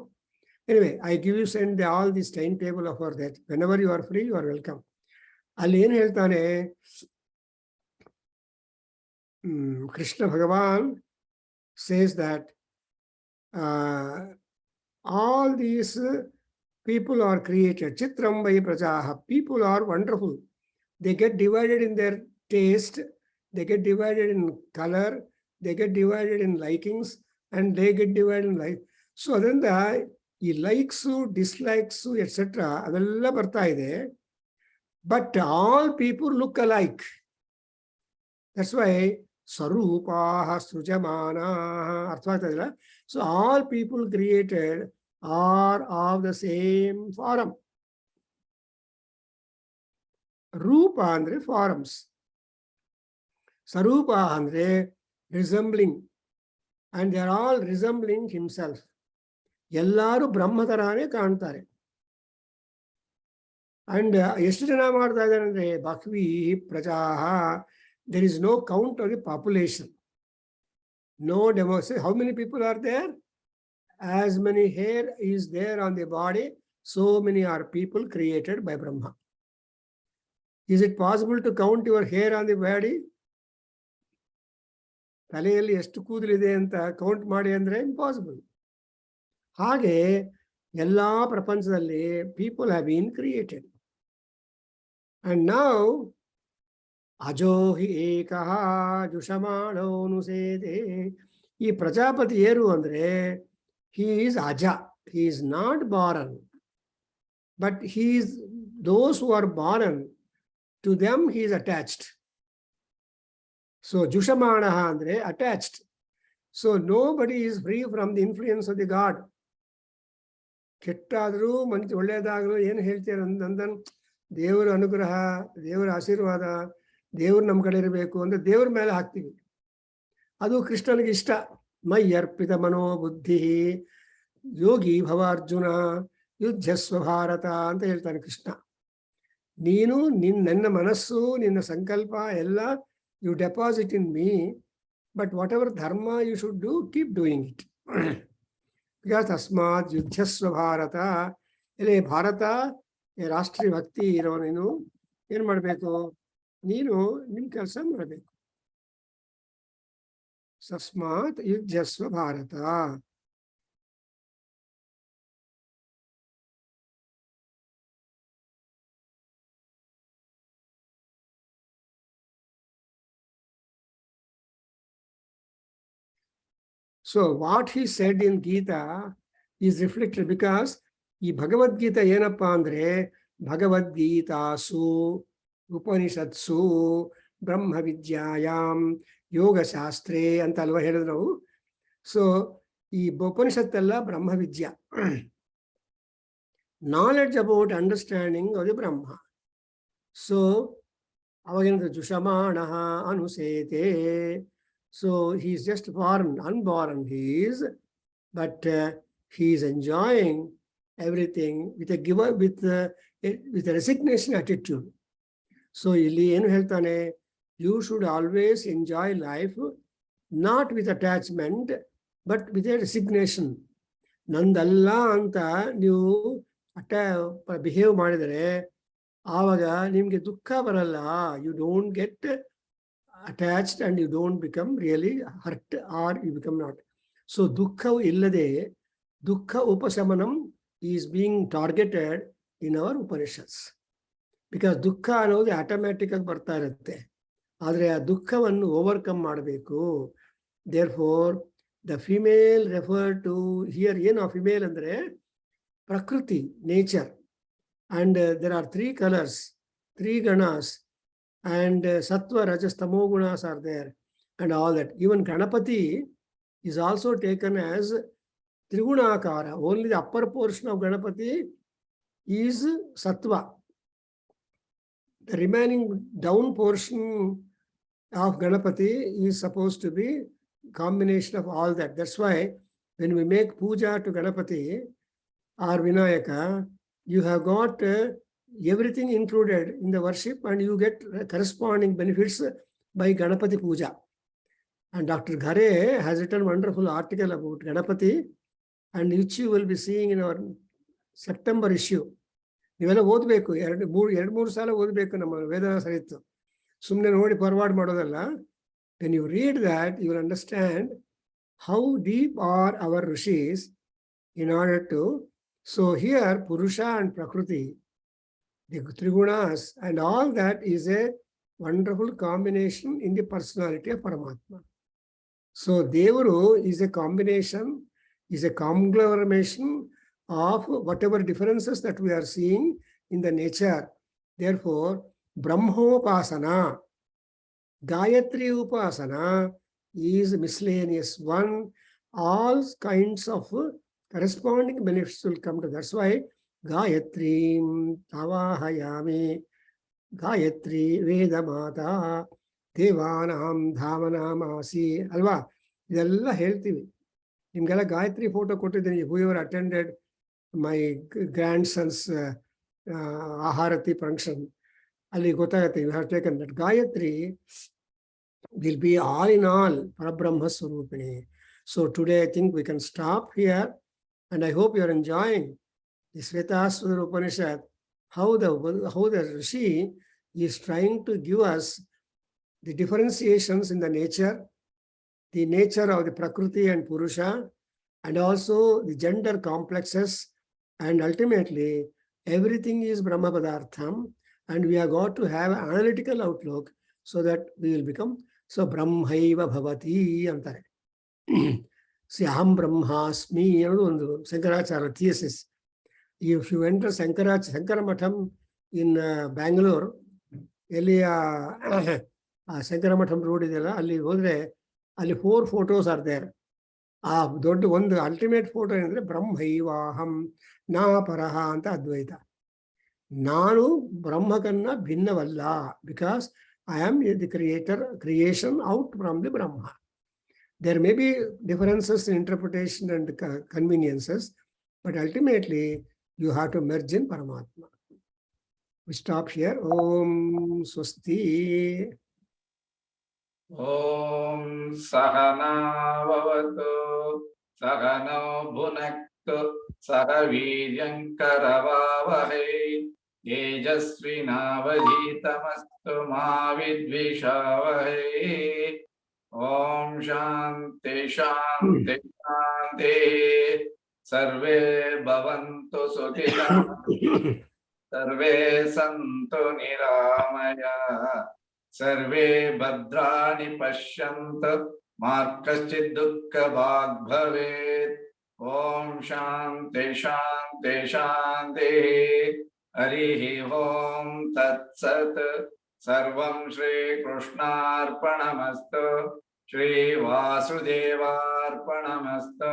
Anyway, I give you send all this time table of our that whenever you are free you are welcome. ಅಲ್ಲಿ ಏನು ಹೇಳ್ತಾನೆ Krishna Bhagavan says that all these people are created. Chitram vai prajaha. People are wonderful. They get divided in their taste. They get divided in color. They get divided in likings. And they get divided in life. So ಅದರಿಂದ ಈ likes ಡಿಸ್ಲೈಕ್ಸು et cetera ಅವೆಲ್ಲ ಬರ್ತಾ ಇದೆ. But all people look alike. That's why ಸ್ವರೂಪಾಹ ಸೃಜಮಾನಾಹ. ಅರ್ಥವಾಗ್ತದಿಲ್ಲ? So all people created are of the same form. ರೂಪ ಅಂದ್ರೆ ಫಾರ್ಮ್ಸ್, ಸ್ವರೂಪ ಅಂದ್ರೆ resembling, and they are all resembling himself. ಎಲ್ಲರೂ ಬ್ರಹ್ಮತರಾನೇ ಕಾಣ್ತಾರೆ. ಅಂಡ್ ಎಷ್ಟು ಜನ ಮಾಡ್ತಾ ಇದ್ದಾರೆ ಅಂದ್ರೆ ಬಹ್ವಿ ಪ್ರಜಾಹ. There is no count of the population, no democracy. How many people are there? As many hair is there on the body, so many are people created by Brahma. Is it possible to count your hair on the body? ತಲೆಯಲ್ಲಿ ಎಷ್ಟು ಕೂದಲಿದೆ ಅಂತ count ಮಾಡಿ ಅಂದ್ರೆ impossible. ಹಾಗೆ ಎಲ್ಲಾ ಪ್ರಪಂಚದಲ್ಲಿ people have been created. And now ಅಜೋಹಿ ಏಕಃ ಜುಷಮಾಣೋನುಸೇದೆ. ಈ ಪ್ರಜಾಪತಿ ಏರು ಅಂದ್ರೆ he is aja. He is not born, but he is those who are born, to them he is attached. So jushamanaha andre attached. So nobody is free from the influence of the god. ಕೆಟ್ಟಾದ್ರೂ ಮನುಷ್ಯ ಒಳ್ಳೇದಾಗಲು ಏನು ಹೇಳ್ತೀರ ನಂದನ್, ದೇವರ ಅನುಗ್ರಹ, ದೇವರ ಆಶೀರ್ವಾದ, ದೇವ್ರು ನಮ್ಮ ಕಡೆ ಇರಬೇಕು ಅಂದ್ರೆ ದೇವ್ರ ಮೇಲೆ ಹಾಕ್ತೀವಿ. ಅದು ಕೃಷ್ಣನಿಗೆ ಇಷ್ಟ. ಮೈ ಅರ್ಪಿತ ಮನೋಬುದ್ಧಿ ಯೋಗಿ ಭವ ಅರ್ಜುನ ಯುದ್ಧಸ್ವ ಭಾರತ ಅಂತ ಹೇಳ್ತಾನೆ ಕೃಷ್ಣ. ನೀನು ನನ್ನ ಮನಸ್ಸು, ನಿನ್ನ ಸಂಕಲ್ಪ ಎಲ್ಲ you deposit in me, but whatever dharma you should do, keep doing it. Because ತಸ್ಮಾತ್ ಯುದ್ಧಸ್ವ ಭಾರತ. ಇಲ್ಲಿ ಭಾರತ ರಾಷ್ಟ್ರೀಯ ಭಕ್ತಿ ಇರೋ ನೀನು ಏನು ಮಾಡಬೇಕು? ನೀನು ನಿಮ್ಮ ಕೆಲಸ ಮಾಡಬೇಕು. ತಸ್ಮಾತ್ ಯುದ್ಧಸ್ವ Bharat. So what he said in Gita is reflected, because ಈ ಭಗವದ್ಗೀತಾ ಏನಪ್ಪ ಅಂದ್ರೆ ಭಗವದ್ಗೀತಾಸು ಉಪನಿಷತ್ಸು ಬ್ರಹ್ಮ ವಿದ್ಯಾಯಾಮ್ ಯೋಗಶಾಸ್ತ್ರೇ ಅಂತ ಅಲ್ವಾ ಹೇಳಿದ್ರು ನಾವು. ಸೊ ಈ ಉಪನಿಷತ್ತೆಲ್ಲ Brahma vidya, knowledge about understanding of the Brahma. So ಅವಾಗೇನಂದ್ರೆ ಜುಷಮಾಣ ಅನುಸೇತೆ. So he is just born, unborn he is, but he is enjoying everything with a giver, with a resignation attitude. So ಇಲ್ಲಿ ಏನು ಹೇಳ್ತಾನೆ? You should always enjoy life, not with attachment, but with a resignation. ನಂದಲ್ಲ ಅಂತ ನೀವು behave ಮಾಡಿದರೆ ಆವಾಗ ನಿಮಗೆ ದುಃಖ ಬರಲ್ಲ. You don't get attached and you don't become really hurt or you become not. So dukkha illade, dukkha upasamanam is being targeted in our Upanishads. Because dukkha ಅನ್ನೋದು automatic ಆಗಿ ಬರ್ತಾ ಇರುತ್ತೆ, ಆದರೆ ಆ ದುಃಖವನ್ನು ಓವರ್ಕಮ್ ಮಾಡಬೇಕು. Therefore the female referred to here, ಏನು female ಅಂದ್ರೆ ಪ್ರಕೃತಿ, nature. And there are three colors, three ganas, and sattva, rajas, tamo gunas are there, and all that. Even Ganapati is also taken as Trigunakara. Only the upper portion of Ganapati is sattva. The remaining down portion of Ganapati is supposed to be combination of all that. That's why when we make puja to Ganapati or Vinayaka, you have got everything included in the worship and you get corresponding benefits by Ganapati puja. And Dr. Ghare has written a wonderful article about Ganapati, and which you will be seeing in our September issue. ನೀವೆಲ್ಲ ಓದಬೇಕು, ಎರಡು ಮೂರು ಸಲ ಓದಬೇಕು. ನಮ್ಮ ವೇದ ಸರಿತ್ತು, ಸುಮ್ಮನೆ ನೋಡಿ forward ಮಾಡೋದಲ್ಲ. When you read that, you will understand how deep are our rishis in order to. So here, Purusha and Prakriti, the Trigunas and all that is a wonderful combination in the personality of Paramatma. So Devaru is a combination, is a conglomeration of whatever differences that we are seeing in the nature. Therefore, Brahmopasana, Gayatri Upasana is miscellaneous one. All kinds of corresponding benefits will come to. That's why Gayatri Tavahayami, Gayatri Vedamata, Devanam Dhamanamasi, Alva. ಇದೆಲ್ಲ ಹೇಳ್ತೀವಿ. ನಿಮ್ಗೆಲ್ಲ Gayatri photo ಕೊಟ್ಟಿದ್ದೀನಿ. whoever attended my grandson's Aharati function, ಅಲ್ಲಿ ಗೊತ್ತಾಗುತ್ತೆ. You have taken that. Gayatri will be all in all Parabrahma Swarupini. So today I think we can stop here, and I hope you are enjoying the Svetasvataropanishad, how the Rishi is trying to give us the differentiations in the nature of the Prakriti and Purusha, and also the gender complexes, and ultimately everything is Brahma Padartham, and we have got to have an analytical outlook so that we will become. So Brahmaiva Bhavati antare. See, Aham Brahmasmi, ಒಂದು Shankaracharya thesis. If you enter Shankara Matham in Bengaluru, ಎಲ್ಲಿ Shankara Matham road ಇದೆಯಲ್ಲ, ಅಲ್ಲಿ ಹೋದ್ರೆ ಅಲ್ಲಿ 4 photos are there. ಆ ದೊಡ್ಡ ಒಂದು ultimate photo ಏನಂದ್ರೆ ಬ್ರಹ್ಮೈವಾಹಂ ನಾ ಪರಹ ಅಂತ ಅದ್ವೈತ. ನಾನು ಬ್ರಹ್ಮಕನ್ನ ಭಿನ್ನವಲ್ಲ, because I am the creation out from the Brahma. There may be differences in interpretation and conveniences, but ultimately you have to merge in Paramatma. We stop here. Om Swasti. Om Sahana Vavatu Sahano Bhunaktu Sahaviryankaravavahe Tejasvinavadhitamastu Ma Vidvishavahe. Om Shanti Shanti Shanti. Sarve Bhavantu Sukhinan Sarve Santu Niramaya Sarve Bhadrani Pashyantu Ma Kaschid Dukkha Bhag Bhavet. Om Shanti Shanti Shanti. Harihi Om Tat Sat. Sarvam Shri Krishnarpanamastu. Shri Vasudevarpanamastu.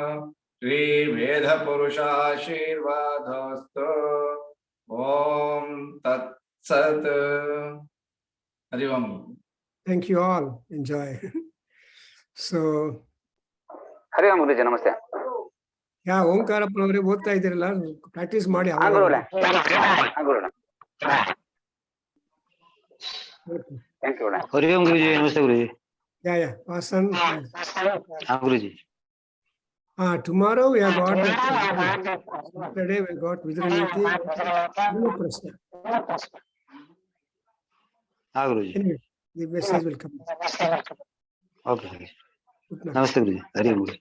Shri Veda Purusha Shirvadostu. Om Tat Sat. Hari Om. Thank you all. Enjoy. So, ಹರಿ ಓಂ ಗುರುಜಿ ನಮಸ್ತೆ. ಓಂಕಾರಪ್ಪನವರೇ ಓದ್ತಾ ಇದ್ದೀರಲ್ಲ, practice ಮಾಡಿ. Thank you. ಹರಿ ಓಂ ಗುರುಜಿ ನಮಸ್ತೆ ಗುರುಜಿ. Vasan. Guruji. Tomorrow we have got Saturday we got Vidraniti. Prashna. Guruji. Anyway, the message will come. Okay. ನಮಸ್ತೆ ಗುರುಜಿ. ಹರಿ ಓಂ ಗುರುಜಿ.